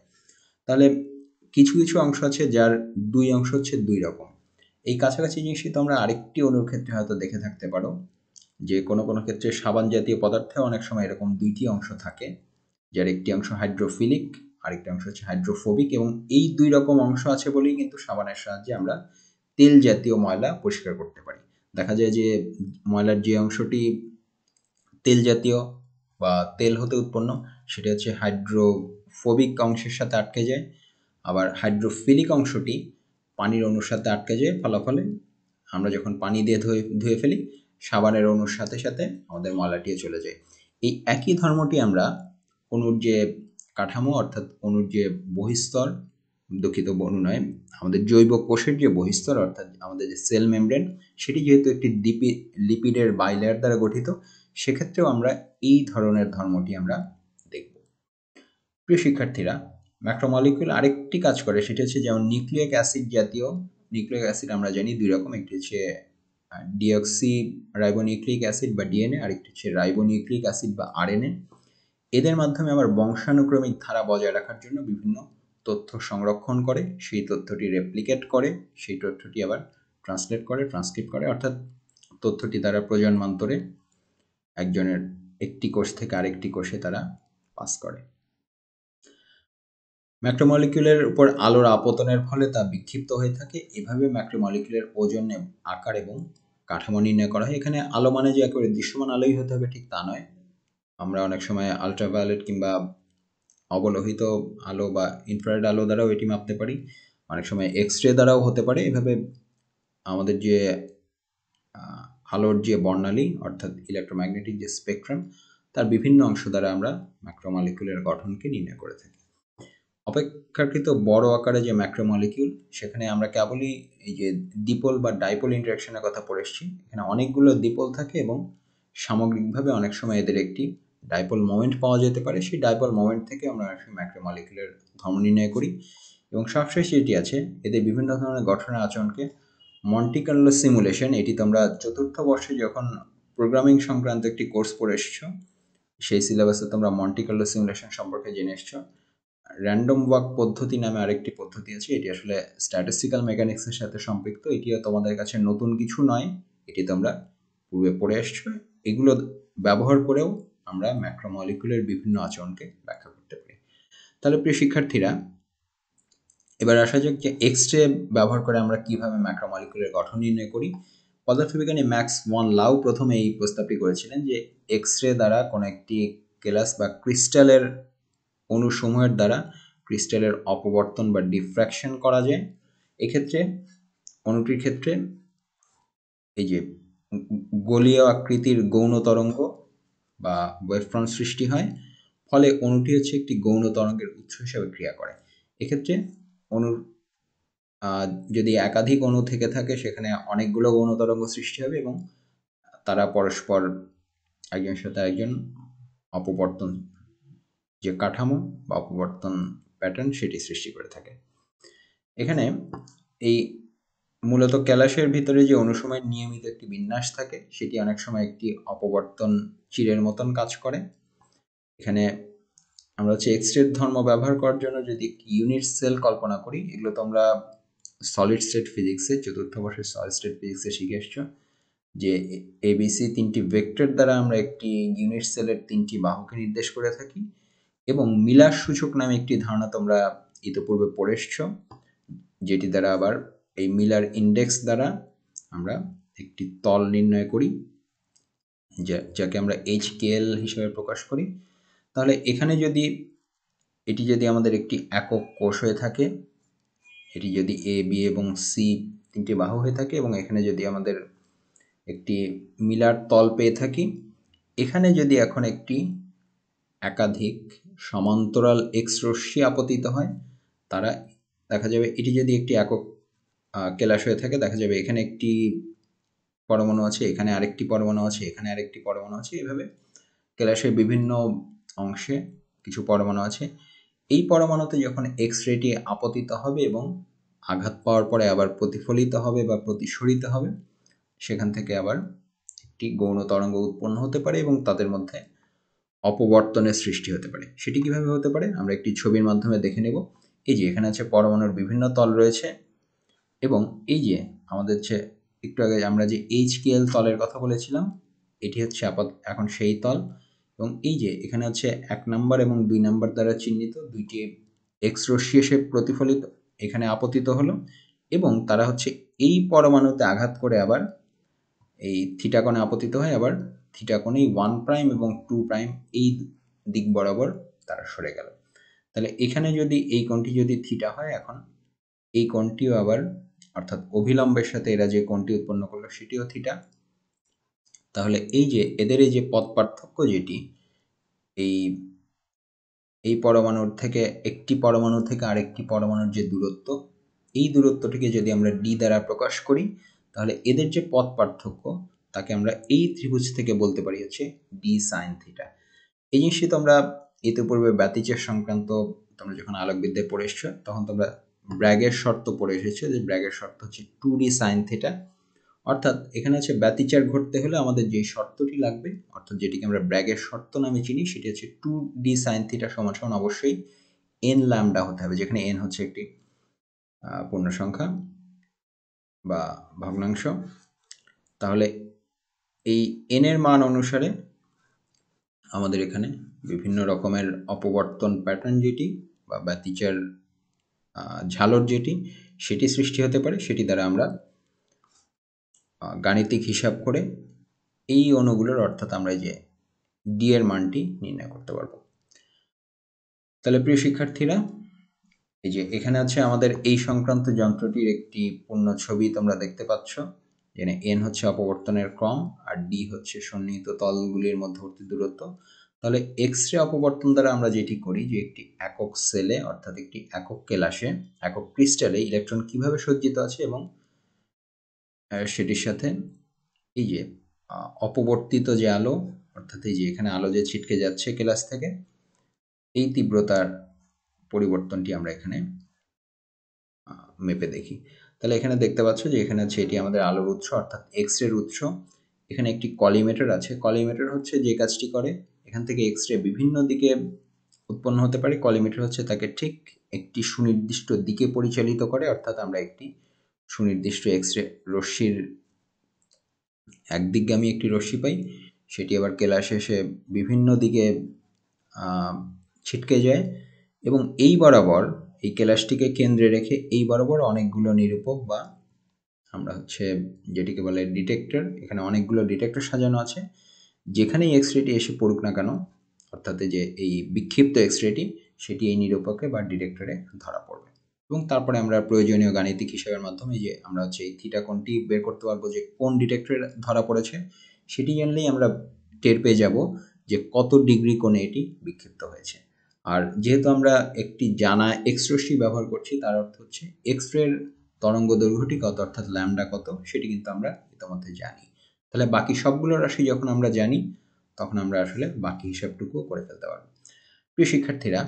S1: তাহলে কিছু কিছু অংশ আছে যার দুই অংশ হচ্ছে দুই রকম। এই কাছাকাছি জিনিসটি তোমরা আরেকটি অণুর ক্ষেত্রে হয়তো দেখে থাকতে পারো, যে কোনো কোনো ক্ষেত্রে সাবান জাতীয় পদার্থে অনেক সময় এরকম দুইটি অংশ থাকে, যার একটি অংশ হাইড্রোফিলিক, আরেকটি অংশ হচ্ছে হাইড্রোফোবিক, এবং এই দুই রকম অংশ আছে বলেই কিন্তু সাবানের সাহায্যে আমরা তেল জাতীয় ময়লা পরিষ্কার করতে পারি। দেখা যায় যে ময়লার যে অংশটি তেল জাতীয় বা তেল হতে উৎপন্ন, সেটা হচ্ছে হাইড্রোফোবিক অংশের সাথে আটকে যায়, আবার হাইড্রোফিলিক অংশটি পানির অণুর সাথে আটকে যায়, ফলাফলে আমরা যখন পানি দিয়ে ধুয়ে ফেলি, সাবানের অণুর সাথে সাথে আমাদের ময়লাটিও চলে যায়। এই একই ধর্মটি আমরা অণুর যে কাঠামো, অর্থাৎ অণুর যে বহিস্তর, দুঃখিত অণু নয়, আমাদের জৈব কোষের যে বহিস্তর, অর্থাৎ আমাদের যে সেল মেমব্রেন, সেটি যেহেতু একটি লিপিডের বাইলেয়ার দ্বারা গঠিত, সেক্ষেত্রেও আমরা এই ধরনের ধর্মটি আমরা দেখব। প্রিয় শিক্ষার্থীরা, ম্যাক্রোমলিকিউল আরেকটি কাজ করে, সেটা হচ্ছে যেমন নিউক্লিক অ্যাসিড জাতীয়, নিউক্লিক অ্যাসিড আমরা জানি দুই রকম, একটি হচ্ছে ডিঅক্সি রাইবোনিউক্লিক অ্যাসিড বা ডিএনএ, আরেকটি হচ্ছে রাইবোনিউক্লিক অ্যাসিড বা আরএনএ। এদের মাধ্যমে আবার বংশানুক্রমিক ধারা বজায় রাখার জন্য বিভিন্ন তথ্য সংরক্ষণ করে, সেই তথ্যটি রেপ্লিকেট করে, সেই তথ্যটি আবার ট্রান্সলেট করে, ট্রান্সক্রিপ্ট করে, অর্থাৎ তথ্যটি তারা প্রজন্মান্তরে একজনের একটি কোষ থেকে আরেকটি কোষে তারা পাস করে। ম্যাক্রোমলিকিউলের উপর আলোর আপতনের ফলে তা বিক্ষিপ্ত হয়ে থাকে। এভাবে ম্যাক্রোমলিকিউলের ওজন, আকার এবং কাঠামো নির্ণয় করা হয়। এখানে আলো মানে যে একেবারে দৃশ্যমান আলোই হতে হবে ঠিক তা নয়। আমরা অনেক সময় আলট্রাভায়োলেট কিংবা অবলোহিত আলো বা ইনফ্রারেড আলো দ্বারাও এটি মাপতে পারি, অনেক সময় এক্স রে দ্বারাও হতে পারে। এভাবে আমাদের যে আলোর যে বর্ণালী, অর্থাৎ ইলেকট্রোম্যাগনেটিক যে স্পেকট্রাম, তার বিভিন্ন অংশ দ্বারা আমরা ম্যাক্রোমলিকিউলের গঠনকে নির্ণয় করে থাকি। অপেক্ষাকৃত বড় আকারে যে ম্যাক্রোমলিকিউল, সেখানে আমরা কেবলই এই যে দ্বিপোল বা ডাইপোল ইন্টারাকশনের কথা পড়ে এসেছি। এখানে অনেকগুলো দ্বিপোল থাকে এবং সামগ্রিকভাবে অনেক সময় এদের একটি ডাইপোল মোমেন্ট পাওয়া যেতে পারে। সেই ডাইপোল মোমেন্ট থেকে আমরা ম্যাক্রোমলিকিউলের ধর্ম নির্ণয় করি। এবং সবশেষ যেটি আছে, এদের বিভিন্ন ধরনের গঠনের আচরণকে মন্টি কার্লো সিমুলেশন, এটি তোমরা চতুর্থ বর্ষে যখন প্রোগ্রামিং সংক্রান্ত একটি কোর্স পড়ে এসেছো, সেই সিলেবাসে তোমরা মন্টি কার্লো সিমুলেশন সম্পর্কে জেনে এসেছো। র্যান্ডম ওয়াক পদ্ধতি নামে আরেকটি পদ্ধতি আছে, এটি আসলে স্ট্যাটিস্টিক্যাল মেকানিক্সের সাথে সম্পৃক্ত। এটিও তোমাদের কাছে নতুন কিছু নয়, এটি তোমরা পূর্বে পড়ে আসছো। এগুলো ব্যবহার করেও আমরা ম্যাক্রোমলিকিউলের বিভিন্ন আচরণকে ব্যাখ্যা করতে পারি। তাহলে প্রিয় শিক্ষার্থীরা, এবার আসা যাক যে এক্স রে ব্যবহার করে আমরা কিভাবে ম্যাক্রোমলিকিউলের গঠন নির্ণয় করি। পদার্থবিজ্ঞানী ম্যাক্স ভন লাউ প্রথমে এই প্রস্তাবটি করেছিলেন যে এক্স রে দ্বারা কোনো একটি কেলাস বা ক্রিস্টালের অণুসমূহের দ্বারা ক্রিস্টালের অপবর্তন বা ডিফ্র্যাকশন করা যায়। এক্ষেত্রে অণুটির ক্ষেত্রে এই যে গোলীয় আকৃতির গৌণ তরঙ্গ বা ওয়েভফ্রন্ট সৃষ্টি হয়, ফলে অণুটি হচ্ছে একটি গৌণ তরঙ্গের উৎস হিসেবে ক্রিয়া করে। এক্ষেত্রে অণুর যদি একাধিক অণু থেকে থাকে, সেখানে অনেকগুলো গৌণ তরঙ্গ সৃষ্টি হবে এবং তারা পরস্পর একজনের সাথে একজন অপবর্তন যে কাঠামো বা অপবর্তন প্যাটার্ন, সেটি সৃষ্টি করে থাকে। এখানে এই মূলত ক্যালাসের ভিতরে যে অণুসময়ের নিয়মিত একটি বিন্যাস থাকে, সেটি অনেক সময় একটি অপবর্তন চিরের মতন কাজ করে। এখানে আমরা হচ্ছে এক্স রে ধর্ম ব্যবহার করার জন্য যদি ইউনিট সেল কল্পনা করি, এগুলো তোমরা সলিড স্টেট ফিজিক্সে, চতুর্থ বর্ষের সলিড স্টেট ফিজিক্সে শিখে এসছো যে এবিসি তিনটি ভেক্টর দ্বারা আমরা একটি ইউনিট সেলের তিনটি বাহুকে নির্দেশ করে থাকি। এবং মিলার সূচক নামে একটি ধারণা তোমরা ইতিপূর্বে পড়ে এসছো, যেটি দ্বারা আবার এই মিলার ইন্ডেক্স দ্বারা আমরা একটি তল নির্ণয় করি, যাকে আমরা HKL হিসেবে প্রকাশ করি। তাহলে এখানে যদি এটি যদি আমাদের একটি একক কোষ হয়ে থাকে, এটি যদি A, B এবং C তিনটি বাহু হয়ে থাকে, এবং এখানে যদি আমাদের একটি মিলার তল পেয়ে থাকি, এখানে যদি এখন একটি একাধিক সমান্তরাল এক্স রশ্মি আপতিত হয়, তারা দেখা যাবে এটি যদি একটি একক কেলাস হয়ে থাকে, দেখা যাবে এখানে একটি পরমাণু আছে, এখানে আরেকটি পরমাণু আছে, এখানে আরেকটি পরমাণু আছে। এভাবে কেলাসের বিভিন্ন অংশে কিছু পরমাণু আছে। এই পরমাণুতে যখন এক্স রেটি আপতিত হবে এবং আঘাত পাওয়ার পরে আবার প্রতিফলিত হবে বা প্রতিসরিত হবে, সেখান থেকে আবার একটি গৌণ তরঙ্গ উৎপন্ন হতে পারে এবং তাদের মধ্যে অপবর্তনের সৃষ্টি হতে পারে। সেটি কিভাবে হতে পারে আমরা একটি ছবির মাধ্যমে দেখে নেব। এই যে এখানে আছে পরমাণুর বিভিন্ন তল রয়েছে এবং এই যে আমাদের যে একটু আগে আমরা যে HKL তলের কথা বলেছিলাম, এটি হচ্ছে এখন সেই তল এবং এই যে এখানে হচ্ছে 1 নাম্বার এবং 2 নাম্বার দ্বারা চিহ্নিত দুইটি এক্স রশ্মি এসে প্রতিফলিত এখানে আপতিত হলো এবং তারা হচ্ছে এই পরমাণুতে আঘাত করে আবার এই থিটা কোণে আপতিত হয়, আবার থিটা কোণেই 1 প্রাইম এবং 2 প্রাইম এই দিক বরাবর তারা সরে গেল। তাহলে এখানে যদি এই কোণটি যদি থিটা হয়, এখন এই কোণটিও আবার অর্থাৎ অভিলম্বের সাথে এরা যে কোণটি উৎপন্ন করলো সেটিও থিটা। তাহলে এই যে এদের এই যে পথ পার্থক্য যেটি এই এই পরমাণুর থেকে একটি পরমাণু থেকে আরেকটি পরমাণুর যে দূরত্ব, এই দূরত্বটিকে যদি আমরা ডি দ্বারা প্রকাশ করি তাহলে এদের যে পথ পার্থক্য তাকে আমরা এই ত্রিভুজ থেকে বলতে পারি হচ্ছে ডি সাইন থিটা। এই জিনিসটি তোমরা ইতিপূর্বে ব্যতিচার সংক্রান্ত তোমরা যখন আলোকবিদ্যায় পড়ে এসছো তখন তোমরা ব্র্যাগের শর্ত পড়ে এসেছো, যে ব্র্যাগের শর্ত হচ্ছে 2d সাইন থিটা। অর্থাৎ এখানে হচ্ছে ব্যতিচার ঘটতে হলে আমাদের যে শর্তটি লাগবে, অর্থাৎ যেটিকে আমরা ব্র্যাগের শর্ত নামে চিনি, সেটি হচ্ছে 2d সাইন থিটা সমান সমান অবশ্যই n ল্যামডা হতে হবে, যেখানে n হচ্ছে একটি পূর্ণ সংখ্যা বা ভগ্নাংশ। তাহলে এই n এর মান অনুসারে আমাদের এখানে বিভিন্ন রকমের অপবর্তন প্যাটার্ন যেটি বা ব্যতিচার ঝালর যেটি সেটি সৃষ্টি হতে পারে, সেটি দ্বারা আমরা গাণিতিক হিসাব করে এই অণুগুলোর অর্থাৎ আমরা যে ডি এর মানটি নির্ণয় করতে পারবো। তাহলে প্রিয় শিক্ষার্থীরা, এই যে এখানে আছে আমাদের এই সংক্রান্ত যন্ত্রটির একটি পূর্ণ ছবি তোমরা দেখতে পাচ্ছ, যেখানে এন হচ্ছে অপবর্তনের ক্রম আর ডি হচ্ছে সন্নিহিত তলগুলির মধ্যবর্তী দূরত্ব। তাহলে এক্স রে অপবর্তন দ্বারা আমরা যেটি করি যে একটি একক সেলে অর্থাৎ একটি একক কেলাসে একক ক্রিস্টালে ইলেকট্রন কিভাবে সজ্জিত আছে এবং সেটির সাথে এই যে অপবর্তিত যে আলো অর্থাৎ এই যে এখানে আলো যে ছিটকে যাচ্ছে কেলাস থেকে, এই তীব্রতার পরিবর্তনটি আমরা এখানে মেপে দেখি। তাহলে এখানে দেখতে পাচ্ছ যে এখানে আছে এটি আমাদের আলোর উৎস অর্থাৎ এক্স রের উৎস। এখানে একটি কলিমেটর আছে। কলিমেটর হচ্ছে যে কাজটি করে, এখান থেকে এক্স রে বিভিন্ন দিকে উৎপন্ন হতে পারে। কলিমেটর হচ্ছে তাকে ঠিক একটি সুনির্দিষ্ট দিকে পরিচালিত করে, অর্থাৎ আমরা একটি সুনির্দিষ্ট এক্স রে রশ্মির একদিকগামী একটি রশ্মি পাই, সেটি আবার কেলাসে এসে বিভিন্ন দিকে ছিটকে যায় এবং এই বরাবর এই কেলাসটিকে কেন্দ্রে রেখে এই বরাবর অনেকগুলো নিরূপক বা আমরা হচ্ছে যেটিকে বলে ডিটেক্টর, এখানে অনেকগুলো ডিটেক্টর সাজানো আছে। যেখানেই এক্স রেটি এসে পড়ুক না কেন, অর্থাৎ যে এই বিক্ষিপ্ত এক্স রেটি সেটি এই নিরূপকে বা ডিটেক্টরে ধরা পড়বে এবং তারপরে আমরা প্রয়োজনীয় গাণিতিক হিসাবের মাধ্যমে যে আমরা হচ্ছে এই থিটা কোণটি বের করতে পারবো যে কোন ডিটেক্টরে ধরা পড়েছে, সেটি জানলেই আমরা টের পেয়ে যাব যে কত ডিগ্রি কোণে এটি বিক্ষিপ্ত হয়েছে। আর যেহেতু আমরা একটি জানা এক্স রশ্মি ব্যবহার করছি, তার অর্থ হচ্ছে এক্স রের তরঙ্গ দৈর্ঘ্যটি কত অর্থাৎ ল্যামডা কত সেটি কিন্তু আমরা ইতিমধ্যে জানি। তাহলে বাকি সবগুলো রাশি যখন আমরা জানি তখন আমরা আসলে বাকি হিসাবটুকুও করে ফেলতে পারবো। প্রিয় শিক্ষার্থীরা,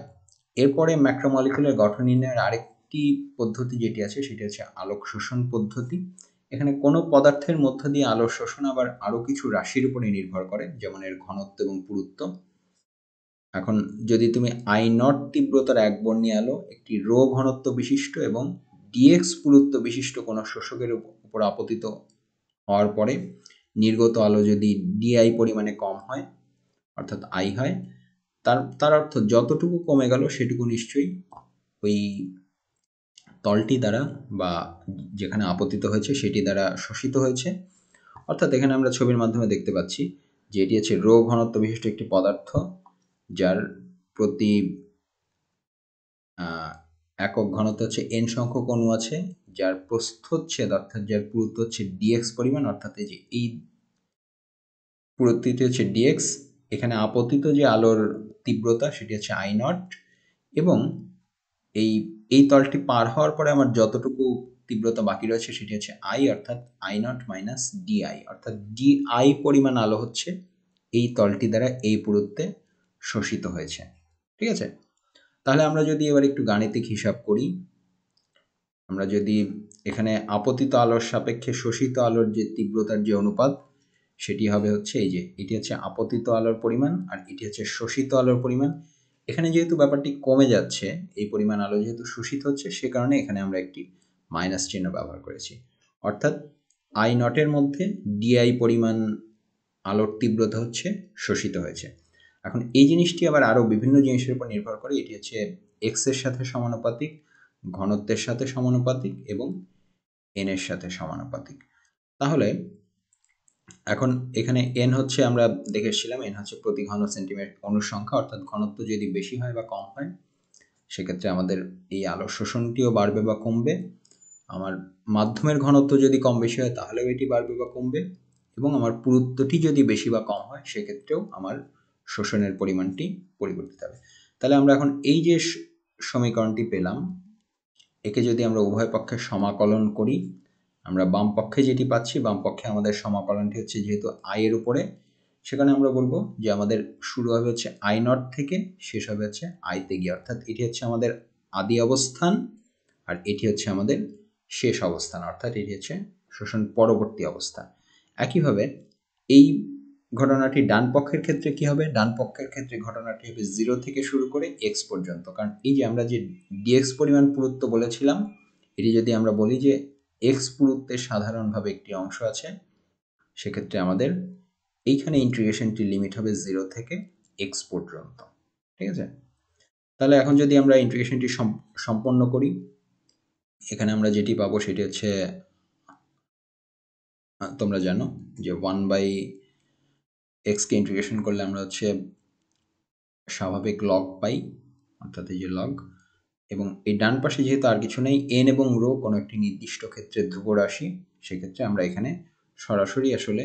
S1: এরপরে ম্যাক্রোমলিকুলার গঠন নির্ণয়ের আরেকটি পদ্ধতি যেটি আছে সেটি হচ্ছে আলোক শোষণ পদ্ধতি। এখানে কোনো পদার্থের মধ্য দিয়ে আলোর শোষণ আবার আরও কিছু রাশির উপরে নির্ভর করে, যেমন এর ঘনত্ব এবং পুরুত্ব। এখন যদি তুমি আই নট তীব্রতার এক বর্ণী আলো একটি রো ঘনত্ব বিশিষ্ট এবং ডিএক্স পুরুত্ব বিশিষ্ট কোনো শোষকের উপর আপতিত হওয়ার পরে নির্গত আলো যদি ডিআই পরিমাণে কম হয় অর্থাৎ আই হয়, তার অর্থ যতটুকু কমে গেল সেটুকু নিশ্চয়ই ওই তলটি দ্বারা বা যেখানে আপতিত হয়েছে সেটি দ্বারা শোষিত হয়েছে। অর্থাৎ এখানে আমরা ছবির মাধ্যমে দেখতে পাচ্ছি যে এটি হচ্ছে রো ঘনত্ব বিশিষ্ট একটি পদার্থ, যার প্রতি একক ঘনত্ব হচ্ছে এন সংখ্যক অণু আছে, যার প্রস্থচ্ছেদ অর্থাৎ যার পুরুত্ব হচ্ছে ডিএক্স পরিমাণ, অর্থাৎ এই যে এই পুরুত্বটি হচ্ছে ডিএক্স। এখানে আপতিত যে আলোর তীব্রতা সেটি হচ্ছে আই নট এবং এই তলটি পার হওয়ার পরে আমার যতটুকু তীব্রতা বাকি রয়েছে সেটি হচ্ছে আই, অর্থাৎ আই নট মাইনাস ডিআই, অর্থাৎ ডিআই পরিমাণ আলো হচ্ছে এই তলটি দ্বারা এই পুরুত্বে শোষিত হয়েছে। ঠিক আছে, তাহলে আমরা যদি এবার একটু গাণিতিক হিসাব করি, আমরা যদি এখানে আপতিত আলোর সাপেক্ষে শোষিত আলোর যে তীব্রতার যে অনুপাত সেটি হবে হচ্ছে এই যে এটি হচ্ছে আপতিত আলোর পরিমাণ আর এটি হচ্ছে শোষিত আলোর পরিমাণ। এখানে যেহেতু ব্যাপারটি কমে যাচ্ছে, এই পরিমাণ আলো যেহেতু শোষিত হচ্ছে, সে কারণে এখানে আমরা একটি মাইনাস চিহ্ন ব্যবহার করেছি। অর্থাৎ আই নটের মধ্যে ডিআই পরিমাণ আলোর তীব্রতা হচ্ছে শোষিত হয়েছে। এখন এই জিনিসটি আবার আরও বিভিন্ন জিনিসের উপর নির্ভর করে। এটি হচ্ছে এক্স এর সাথে সমানুপাতিক, ঘনত্বের সাথে সমানুপাতিক এবং এন এর সাথে সমানুপাতিক। তাহলে এখন এখানে এন হচ্ছে আমরা দেখে এসেছিলাম, এন হচ্ছে প্রতি ঘন সেন্টিমিটার অণুর সংখ্যা, অর্থাৎ ঘনত্ব যদি বেশি হয় বা কম হয় সেক্ষেত্রে আমাদের এই আলোর শোষণটিও বাড়বে বা কমবে। আমার মাধ্যমের ঘনত্ব যদি কম বেশি হয় তাহলেও এটি বাড়বে বা কমবে, এবং আমার পুরুত্বটি যদি বেশি বা কম হয় সেক্ষেত্রেও আমার শোষণের পরিমাণটি পরিবর্তিত হবে। তাহলে আমরা এখন এই যে সমীকরণটি পেলাম, একে যদি আমরা উভয় পক্ষে সমাকলন করি, আমরা বাম পক্ষে যেটি পাচ্ছি, বাম পক্ষে আমাদের সমাকলনটি হচ্ছে যেহেতু আই এর উপরে, সেখানে আমরা বলবো যে আমাদের শুরু হবে হচ্ছে আই নট থেকে, শেষ হবে হচ্ছে আইতে গিয়ে, অর্থাৎ এটি হচ্ছে আমাদের আদি অবস্থান আর এটি হচ্ছে আমাদের শেষ অবস্থান, অর্থাৎ এটি হচ্ছে শোষণ পরবর্তী অবস্থা। একইভাবে এই ঘটনাটি ডান পক্ষের ক্ষেত্রে কি হবে? ডান পক্ষের ক্ষেত্রে ঘটনাটি হবে 0 থেকে শুরু করে x পর্যন্ত, কারণ এই যে আমরা যে dx পরিমাণ পুরুত্ব বলেছিলাম, এটি যদি আমরা বলি যে x পুরুত্বের সাধারণভাবে একটি অংশ আছে, সেক্ষেত্রে আমাদের এইখানে ইন্টিগ্রেশনটির লিমিট হবে 0 থেকে x পর্যন্ত। ঠিক আছে? তাহলে এখন যদি আমরা ইন্টিগ্রেশনটি সম্পন্ন করি, এখানে আমরা যেটি পাবো সেটি হচ্ছে, তোমরা জানো যে 1/x কে ইন্টিগ্রেশন করলে আমরা হচ্ছে স্বাভাবিক লগ পাই, অর্থাৎ এই যে লগ, এবং এই ডান পাশে যেহেতু আর কিছু নেই, এন এবং রো কোনো একটি নির্দিষ্ট ক্ষেত্রে ধ্রুব রাশি, সেক্ষেত্রে আমরা এখানে সরাসরি আসলে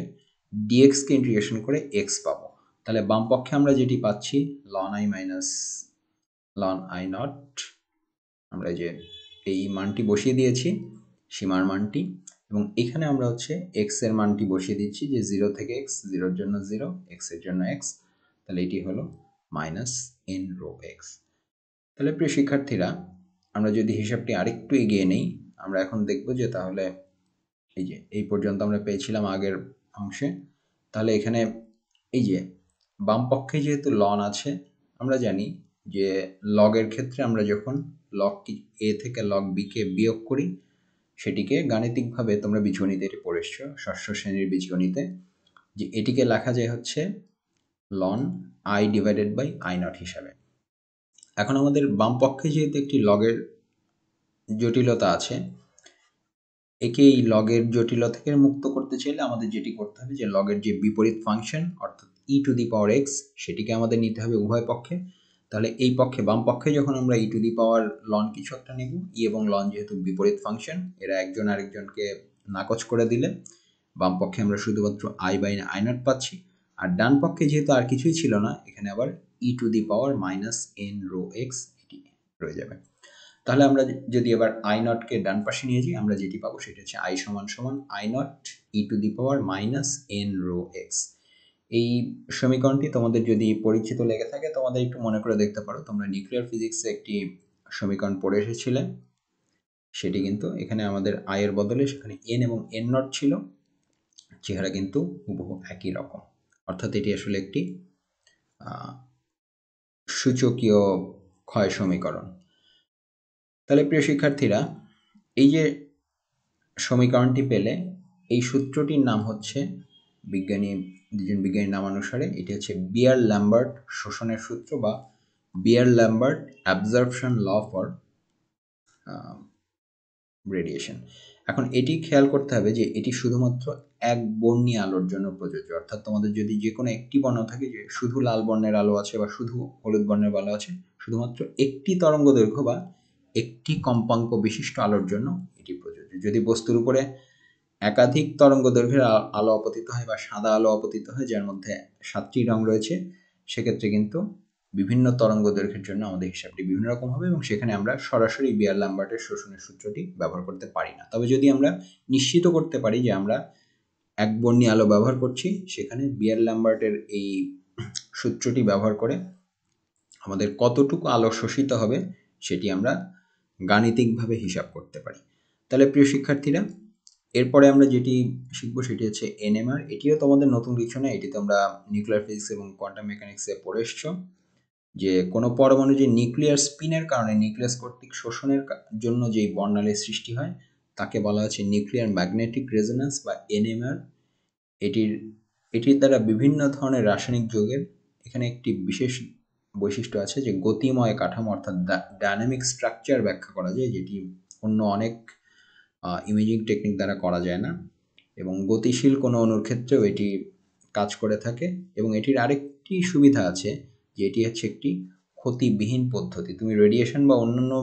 S1: dx কে ইন্টিগ্রেশন করে x পাবো। তাহলে বাম পক্ষে আমরা যেটি পাচ্ছি ln i minus ln i not, আমরা যে এই মানটি বসিয়ে দিয়েছি, সীমার মানটি, এবং এখানে আমরা হচ্ছে x এর মানটি বসিয়ে দিচ্ছি যে 0 থেকে x, 0 এর জন্য 0, x এর জন্য x, তাহলে এটি হলো মাইনাস এন রো এক্স। তাহলে প্রিয় শিক্ষার্থীরা, আমরা যদি হিসাবটি আরেকটু এগিয়ে নেই, আমরা এখন দেখব যে তাহলে এই যে এই পর্যন্ত আমরা পেয়েছিলাম আগের অংশে, তাহলে এখানে এই যে বাম পক্ষে যেহেতু লন আছে, আমরা জানি যে লগের ক্ষেত্রে আমরা যখন লগ এ থেকে লগ বি কে বিয়োগ করি, সেটিকে গাণিতিকভাবে তোমরা বীজগণিতে এটি পড়ে এসছো, ষষ্ঠ শ্রেণীর বীজগণিতে, যে এটিকে লেখা যায় হচ্ছে ln I divided by I naught হিসাবে। এখন আমাদের বাম পক্ষে যেহেতু একটি লগের জটিলতা আছে, একে এই লগের জটিলতা থেকে মুক্ত করতে চাইলে আমাদের যেটি করতে হবে যে লগের যে বিপরীত ফাংশন অর্থাৎ ই টু দি পাওয়ার এক্স, সেটিকে আমাদের নিতে হবে উভয় পক্ষে। তাহলে এই পক্ষে বাম পক্ষে যখন আমরা ই টু দি পাওয়ার লন কিছু একটা নেব, ই এবং লন যেহেতু বিপরীত ফাংশন, এরা একজন আরেকজনকে নাকচ করে দিলে বাম পক্ষে আমরা শুধুমাত্র আই বাই আই নট পাচ্ছি, আর ডান পক্ষে যেহেতু আর কিছুই ছিল না, এখানে আবার e to the power minus n rho x এটি রয়ে যাবে। তাহলে আমরা যদি এবার আই নটকে ডান পাশে নিয়ে যাই, আমরা যেটি পাবো সেটা হচ্ছে আই সমান সমান I not E to the power minus n rho x. এই সমীকরণটি তোমাদের যদি পরিচিত লেগে থাকে, তোমাদের একটু মনে করে দেখতে পারো, তোমরা নিউক্লিয়ার ফিজিক্সে একটি সমীকরণ পড়ে এসেছিলে, সেটি কিন্তু এখানে আমাদের আই এর বদলে সেখানে এন এবং এন নট ছিল, চেহারা কিন্তু হুবহু একই রকম, অর্থাৎ এটি আসলে একটি সূচকীয় ক্ষয় সমীকরণ। তাহলে প্রিয় শিক্ষার্থীরা, এই যে সমীকরণটি পেলে, এই সূত্রটির নাম হচ্ছে দুজন বিজ্ঞানীর নামানুসারে এটি হচ্ছে বিয়ার-ল্যাম্বার্ট শোষণের সূত্র বা বিয়ার-ল্যাম্বার্ট অ্যাবজর্পশন ল ফর রেডিয়েশন। এখন এটি খেয়াল করতে হবে যে এটি শুধুমাত্র এক বর্ণীয় আলোর জন্য প্রযোজ্য, অর্থাৎ তোমাদের যদি যে কোনো একটি বর্ণ থাকে যে শুধু লাল বর্ণের আলো আছে বা শুধু হলুদ বর্ণের আলো আছে, শুধুমাত্র একটি তরঙ্গ দৈর্ঘ্য বা একটি কম্পাঙ্ক বিশিষ্ট আলোর জন্য এটি প্রযোজ্য। যদি বস্তুর উপরে একাধিক তরঙ্গ দৈর্ঘ্যের আলো আপতিত হয় বা সাদা আলো আপতিত হয় যার মধ্যে 7টি রং রয়েছে, সেক্ষেত্রে কিন্তু বিভিন্ন তরঙ্গ দৈর্ঘ্যের জন্য আমাদের হিসাবটি বিভিন্ন রকম হবে, এবং সেখানে আমরা সরাসরি বিয়ার-ল্যাম্বার্টের শোষণের সূত্রটি ব্যবহার করতে পারি না। তবে যদি আমরা নিশ্চিত করতে পারি যে আমরা একবর্ণী আলো ব্যবহার করছি, সেখানে বিয়ার-ল্যাম্বার্টের এই সূত্রটি ব্যবহার করে আমাদের কতটুকু আলো শোষিত হবে সেটি আমরা গাণিতিকভাবে হিসাব করতে পারি। তাহলে প্রিয় শিক্ষার্থীরা, এরপরে আমরা যেটি শিখবো সেটি হচ্ছে এনএমআর। এটিও তোমাদের নতুন কিছু না, এটি তোমরা নিউক্লিয়ার ফিজিক্স এবং কোয়ান্টাম মেকানিক্সে পড়ে এসছো, যে কোনো পরমাণু যে নিউক্লিয়ার স্পিনের কারণে নিউক্লিয়াস কর্তৃক শোষণের জন্য যেই বর্ণালীর সৃষ্টি হয় তাকে বলা হচ্ছে নিউক্লিয়ার ম্যাগনেটিক রেজোন্যান্স বা এনএমআর। এটির এটির দ্বারা বিভিন্ন ধরনের রাসায়নিক যৌগের এখানে একটি বিশেষ বৈশিষ্ট্য আছে যে গতিময় কাঠামো অর্থাৎ ডায়নামিক স্ট্রাকচার ব্যাখ্যা করা যায়, যেটি অন্য অনেক ইমেজিং টেকনিক দ্বারা করা যায় না, এবং গতিশীল কোনো অণুর ক্ষেত্রেও এটি কাজ করে থাকে। এবং এটির আরেকটি সুবিধা আছে যে এটি হচ্ছে একটি ক্ষতিবিহীন পদ্ধতি। তুমি রেডিয়েশন বা অন্যান্য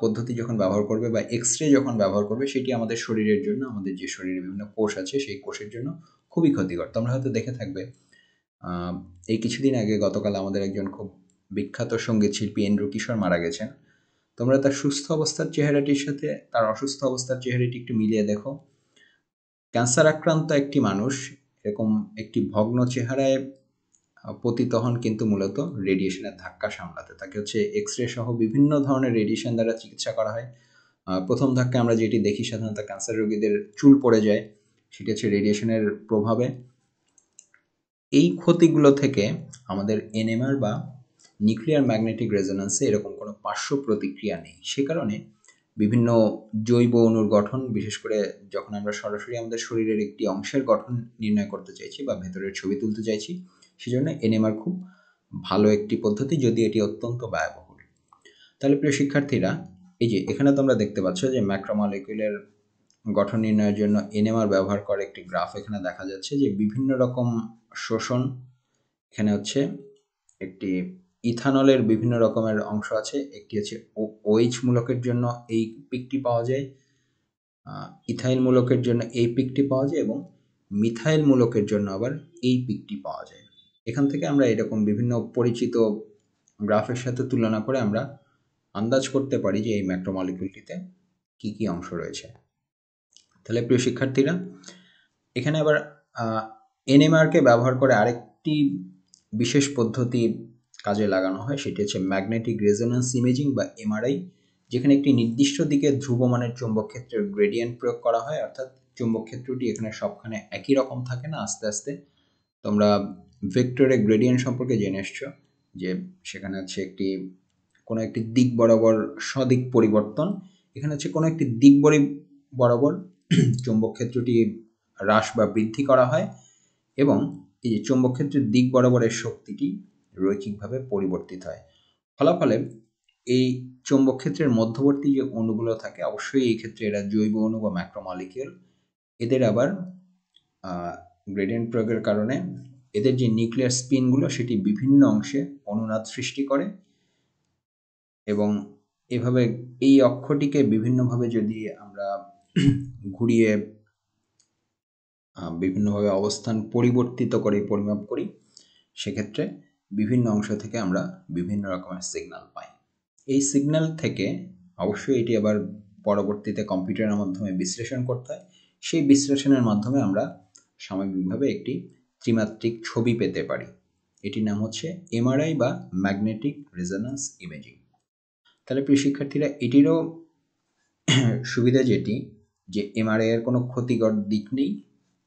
S1: পদ্ধতি যখন ব্যবহার করবে বা এক্স রে যখন ব্যবহার করবে, সেটি আমাদের শরীরের জন্য, আমাদের যে শরীরে বিভিন্ন কোষ আছে সেই কোষের জন্য খুবই ক্ষতিকর। তোমরা হয়তো দেখে থাকবে এই কিছুদিন আগে গতকাল আমাদের একজন খুব বিখ্যাত সঙ্গীত শিল্পী এন্ড্রু কিশোর মারা গেছেন। তোমরা তার সুস্থ অবস্থার চেহারাটির সাথে তার অসুস্থ অবস্থার চেহারাটি একটু মিলিয়ে দেখো। ক্যান্সার আক্রান্ত একটি মানুষ এরকম একটি ভগ্ন চেহারায় পতিত হন, কিন্তু মূলত রেডিয়েশনের ধাক্কা সামলাতে। তাকে হচ্ছে এক্স রে সহ বিভিন্ন ধরনের রেডিয়েশন দ্বারা চিকিৎসা করা হয়। প্রথম ধাক্কা আমরা যেটি দেখি সাধারণত ক্যান্সার রোগীদের চুল পড়ে যায়, সেটি হচ্ছে রেডিয়েশনের প্রভাবে। এই ক্ষতিগুলো থেকে আমাদের এনএমআর বা নিউক্লিয়ার ম্যাগনেটিক রেজোন্যান্সে এরকম কোনো পার্শ্ব প্রতিক্রিয়া নেই। সে কারণে বিভিন্ন জৈব অণুর গঠন, বিশেষ করে যখন আমরা সরাসরি আমাদের শরীরের একটি অংশের গঠন নির্ণয় করতে চাইছি বা ভেতরের ছবি তুলতে চাইছি, সেজন্য এনএমআর খুব ভালো একটি পদ্ধতি, যদি এটি অত্যন্ত ব্যয়বহুল। তাহলে প্রিয় শিক্ষার্থীরা, এই যে এখানে তোমরা দেখতে পাচ্ছ যে ম্যাক্রোমলিকুলের গঠন নির্ণয়ের জন্য এনএমআর ব্যবহার করে একটি গ্রাফ এখানে দেখা যাচ্ছে, যে বিভিন্ন রকম শোষণ। এখানে হচ্ছে একটি ইথানলের বিভিন্ন রকমের অংশ আছে, একটি হচ্ছে ওএইচ মূলকের জন্য এই পিকটি পাওয়া যায়, ইথাইল মূলকের জন্য এই পিকটি পাওয়া যায়, এবং মিথাইল মূলকের জন্য আবার এই পিকটি পাওয়া যায়। এখান থেকে আমরা এরকম বিভিন্ন পরিচিত গ্রাফের সাথে তুলনা করে আমরা আন্দাজ করতে পারি যে এই ম্যাক্রোমলিকুলটিতে কি কি অংশ রয়েছে। তাহলে প্রিয় শিক্ষার্থীরা, এখানে আবার এনএমআরকে ব্যবহার করে আরেকটি বিশেষ পদ্ধতি কাজে লাগানো হয়, সেটি হচ্ছে ম্যাগনেটিক রেজোন্যান্স ইমেজিং বা এমআরআই, যেখানে একটি নির্দিষ্ট দিকে ধ্রুবমানের চৌম্বক ক্ষেত্রের গ্রেডিয়েন্ট প্রয়োগ করা হয়। অর্থাৎ চৌম্বক ক্ষেত্রটি এখানে সবখানে একই রকম থাকে না, আস্তে আস্তে তোমরা ভেক্টরের গ্রেডিয়েন্ট সম্পর্কে জেনে এসছো, যে সেখানে হচ্ছে কোনো একটি দিক বরাবর সদিক পরিবর্তন। এখানে হচ্ছে কোনো একটি দিক বরাবর চৌম্বক ক্ষেত্রটি হ্রাস বা বৃদ্ধি করা হয়, এবং এই যে চৌম্বক ক্ষেত্রের দিক বরাবরের শক্তিটি রৈখিকভাবে পরিবর্তিত হয়। ফলাফলে এই চৌম্বক ক্ষেত্রের মধ্যবর্তী যে অণুগুলো থাকে, অবশ্যই এই ক্ষেত্রে এরা জৈব অণু বা ম্যাক্রোমলিকিউল, এদের আবার গ্রেডিয়েন্ট প্রয়োগের কারণে এদের যে নিউক্লিয়ার স্পিনগুলো সেটি বিভিন্ন অংশে অনুনাদ সৃষ্টি করে, এবং এভাবে এই অক্ষটিকে বিভিন্নভাবে যদি আমরা ঘুরিয়ে বিভিন্নভাবে অবস্থান পরিবর্তিত করে পরিমাপ করি, সেক্ষেত্রে বিভিন্ন অংশ থেকে আমরা বিভিন্ন রকমের সিগন্যাল পাই। এই সিগন্যাল থেকে অবশ্যই এটি আবার পরবর্তীতে কম্পিউটারের মাধ্যমে বিশ্লেষণ করতে হয়। সেই বিশ্লেষণের মাধ্যমে আমরা সামগ্রিকভাবে একটি ত্রিমাত্রিক ছবি পেতে পারি। এটির নাম হচ্ছে এমআরআই বা ম্যাগনেটিক রেজোন্যান্স ইমেজিং। তাহলে প্রিয় শিক্ষার্থীরা, এটিরও সুবিধা যেটি, যে এমআরআই এর কোনো ক্ষতিকর দিক নেই,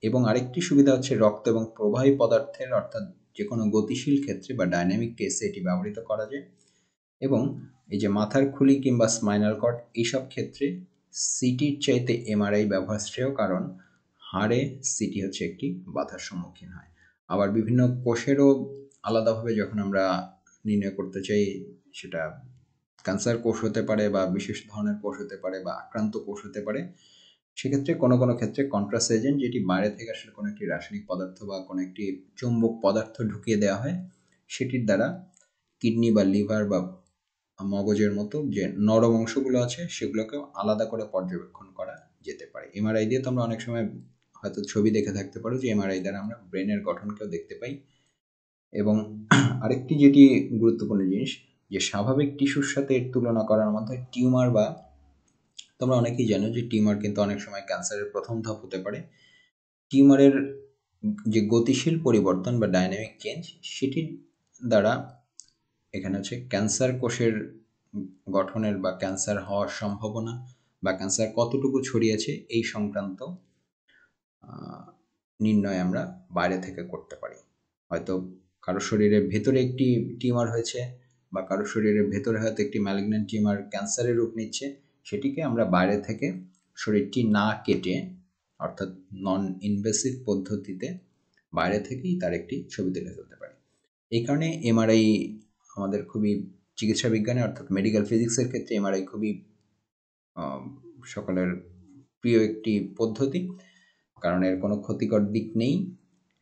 S1: এবং আরেকটি সুবিধা হচ্ছে রক্ত এবং প্রবাহী পদার্থের, অর্থাৎ যে কোনো গতিশীল ক্ষেত্রে বা ডাইনামিক কেসে এটি ব্যবহৃত করা যায়। এবং এই যে মাথার খুলি কিংবা স্পাইনাল কর্ড, এইসব ক্ষেত্রে সিটির চাইতে এমআরআই ব্যবহার শ্রেয়, কারণ হাড়ে সিটি হচ্ছে একটি বাধার সম্মুখীন হয়। আবার বিভিন্ন কোষেরও আলাদাভাবে যখন আমরা নির্ণয় করতে চাই, সেটা ক্যান্সার কোষ হতে পারে বা বিশেষ ধরনের কোষ হতে পারে বা আক্রান্ত কোষ হতে পারে, সেক্ষেত্রে কোনো কোনো ক্ষেত্রে কন্ট্রাস্ট এজেন্ট, যেটি বাইরে থেকে আসলে কোনো একটি রাসায়নিক পদার্থ বা কোনো একটি চৌম্বক পদার্থ ঢুকিয়ে দেওয়া হয়, সেটির দ্বারা কিডনি বা লিভার বা মগজের মতো যে নরম অংশগুলো আছে সেগুলোকেও আলাদা করে পর্যবেক্ষণ করা যেতে পারে। এমআরআই দিয়ে তোমরা অনেক সময় হয়তো ছবি দেখে থাকতে পারো, যে এমআরআই দ্বারা আমরা ব্রেনের গঠনকেও দেখতে পাই। এবং আরেকটি যেটি গুরুত্বপূর্ণ জিনিস, যে স্বাভাবিক টিস্যুর সাথে এর তুলনা করার মধ্যে টিউমার, বা তোমরা অনেকেই জানো যে টিউমার কিন্তু অনেক সময় ক্যান্সারের প্রথম ধাপ হতে পারে। টিউমারের যে গতিশীল পরিবর্তন বা ডাইনামিক চেঞ্জ, সেটির দ্বারা এখানে হচ্ছে ক্যান্সার কোষের গঠনের বা ক্যান্সার হওয়ার সম্ভাবনা বা ক্যান্সার কতটুকু ছড়িয়েছে এই সংক্রান্ত নির্ণয় আমরা বাইরে থেকে করতে পারি। হয়তো কারো শরীরের ভেতরে একটি টিউমার হয়েছে বা কারো শরীরের ভেতরে হয়তো একটি ম্যালিগন্যান্ট টিউমার ক্যান্সারের রূপ নিচ্ছে, সেটিকে আমরা বাইরে থেকে শরীরটি না কেটে অর্থাৎ নন ইনভেসিভ পদ্ধতিতে বাইরে থেকেই তার একটি ছবি তুলে ফেলতে পারি। এই কারণে এমআরআই আমাদের খুবই চিকিৎসা বিজ্ঞানে অর্থাৎ মেডিকেল ফিজিক্সের ক্ষেত্রে এমআরআই খুবই সকলের প্রিয় একটি পদ্ধতি, কারণ এর কোনো ক্ষতিকর দিক নেই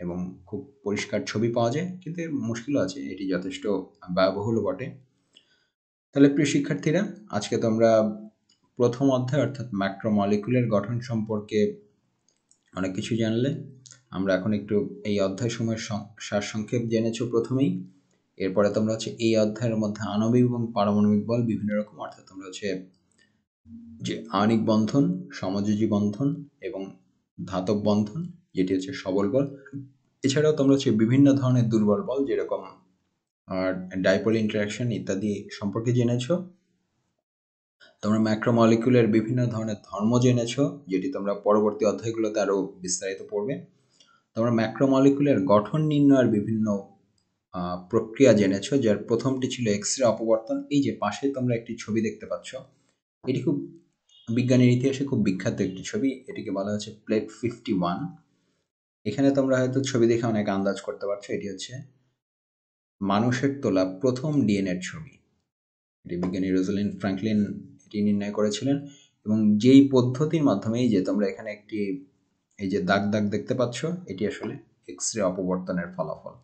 S1: এবং খুব পরিষ্কার ছবি পাওয়া যায়, কিন্তু এর মুশকিলও আছে, এটি যথেষ্ট ব্যয়বহুলও বটে। তাহলে প্রিয় শিক্ষার্থীরা, আজকে তোমরা প্রথম অধ্যায় অর্থাৎ ম্যাক্রোমলিকুলের গঠন সম্পর্কে অনেক কিছু জানলে। আমরা এখন একটু এই অধ্যায় সময়ের সারসংক্ষেপ জেনেছো প্রথমেই। এরপরে তোমরা হচ্ছে এই অধ্যায়ের মধ্যে আণবিক এবং পারমাণবিক বল বিভিন্ন রকম, অর্থাৎ তোমরা হচ্ছে যে আণবিক বন্ধন, সমযোজী বন্ধন এবং ধাতব বন্ধন যেটি হচ্ছে সবল বল, এছাড়াও তোমরা হচ্ছে বিভিন্ন ধরনের দুর্বল বল যেরকম ডাইপোল ইন্টারাকশন ইত্যাদি সম্পর্কে জেনেছো। তোমরা ম্যাক্রোমলিকুলের বিভিন্ন ধরনের ধর্ম জেনেছো, যেটি তোমরা পরবর্তী অধ্যায়গুলোতে আরও বিস্তারিত পড়বে। তোমরা ম্যাক্রোমলিকুলের গঠন নির্ণয়ের বিভিন্ন প্রক্রিয়া জেনেছো, যার প্রথমটি ছিল এক্স রে অপবর্তন। এই যে পাশে তোমরা একটি ছবি দেখতে পাচ্ছ, এটি খুব বিজ্ঞানের ইতিহাসে খুব বিখ্যাত একটি ছবি, এটিকে বলা হচ্ছে প্লেট 51। এখানে তোমরা হয়তো ছবি দেখে অনেক আন্দাজ করতে পারছো, এটি হচ্ছে মানুষের তোলা প্রথম ডিএনএর ছবি। এটি বিজ্ঞানী রোজালিন্ড ফ্র্যাঙ্কলিন এটি নির্ণয় করেছিলেন, এবং যেই পদ্ধতির মাধ্যমে এই যে তোমরা এখানে একটি এই যে দাগ দাগ দেখতে পাচ্ছ, এটি আসলে এক্স রে অপবর্তনের ফলাফল।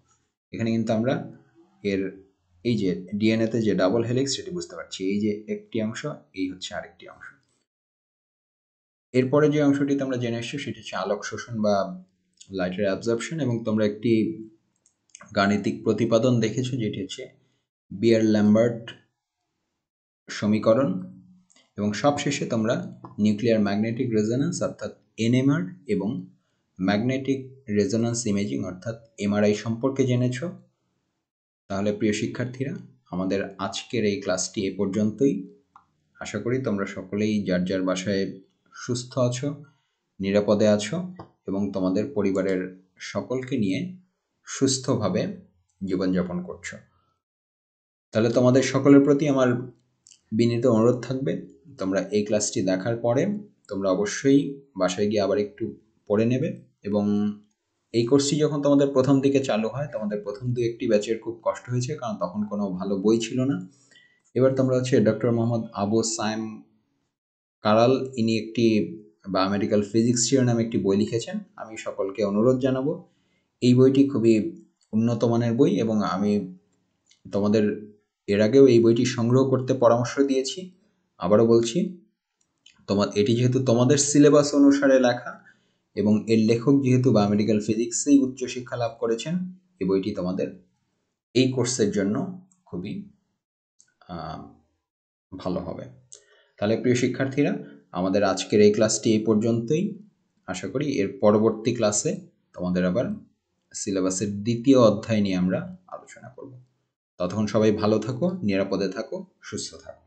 S1: এখানে কিন্তু আমরা এর এই যে ডিএনএতে যে ডাবল হেলিক্স সেটি বুঝতে পারছি, এই যে একটি অংশ, এই হচ্ছে আরেকটি অংশ। এরপরে যে অংশটি তোমরা জেনে এসছো সেটি হচ্ছে আলোক শোষণ বা লাইটের অ্যাবজর্পশন, এবং তোমরা একটি গাণিতিক প্রতিপাদন দেখেছো যেটি হচ্ছে বিয়ার-ল্যাম্বার্ট সমীকরণ। এবং সবশেষে তোমরা নিউক্লিয়ার ম্যাগনেটিক রেজোন্যান্স অর্থাৎ এনএমআর এবং ম্যাগনেটিক রেজোন্যান্স ইমেজিং অর্থাৎ এমআরআই সম্পর্কে জেনেছো। তাহলে প্রিয় শিক্ষার্থীরা, আমাদের আজকের এই ক্লাসটি এ পর্যন্তই। আশা করি তোমরা সকলেই যার যার বাসায় সুস্থ আছো, নিরাপদে আছো এবং তোমাদের পরিবারের সকলকে নিয়ে সুস্থভাবে জীবনযাপন করছো। তাহলে তোমাদের সকলের প্রতি আমার বিনীত অনুরোধ থাকবে, তোমরা এই ক্লাসটি দেখার পরে তোমরা অবশ্যই বাসায় গিয়ে আবার একটু পড়ে নেবে। এবং এই কোর্সটি যখন তোমাদের প্রথম দিকে চালু হয়, তোমাদের প্রথম দু একটি ব্যাচের খুব কষ্ট হয়েছে, কারণ তখন কোনো ভালো বই ছিল না। এবার তোমরা হচ্ছে ডক্টর মোহাম্মদ আবু সায়েম কারাল, ইনি একটি বায়োমেডিক্যাল ফিজিক্স শিরোনামে একটি বই লিখেছেন। আমি সকলকে অনুরোধ জানাবো, এই বইটি খুবই উন্নত মানের বই, এবং আমি তোমাদের এর আগেও এই বইটি সংগ্রহ করতে পরামর্শ দিয়েছি। আবারও বলছি, এটি যেহেতু তোমাদের সিলেবাস অনুসারে লেখা এবং এর লেখক যেহেতু বায়োমেডিক্যাল ফিজিক্সেই উচ্চশিক্ষা লাভ করেছেন, এই বইটি তোমাদের এই কোর্সের জন্য খুবই ভালো হবে। তাহলে প্রিয় শিক্ষার্থীরা, আমাদের আজকের এই ক্লাসটি এই পর্যন্তই। আশা করি এর পরবর্তী ক্লাসে তোমাদের আবার সিলেবাসের দ্বিতীয় অধ্যায় নিয়ে আমরা আলোচনা করব। ততক্ষণ সবাই ভালো থাকো, নিরাপদে থাকো, সুস্থ থাকো।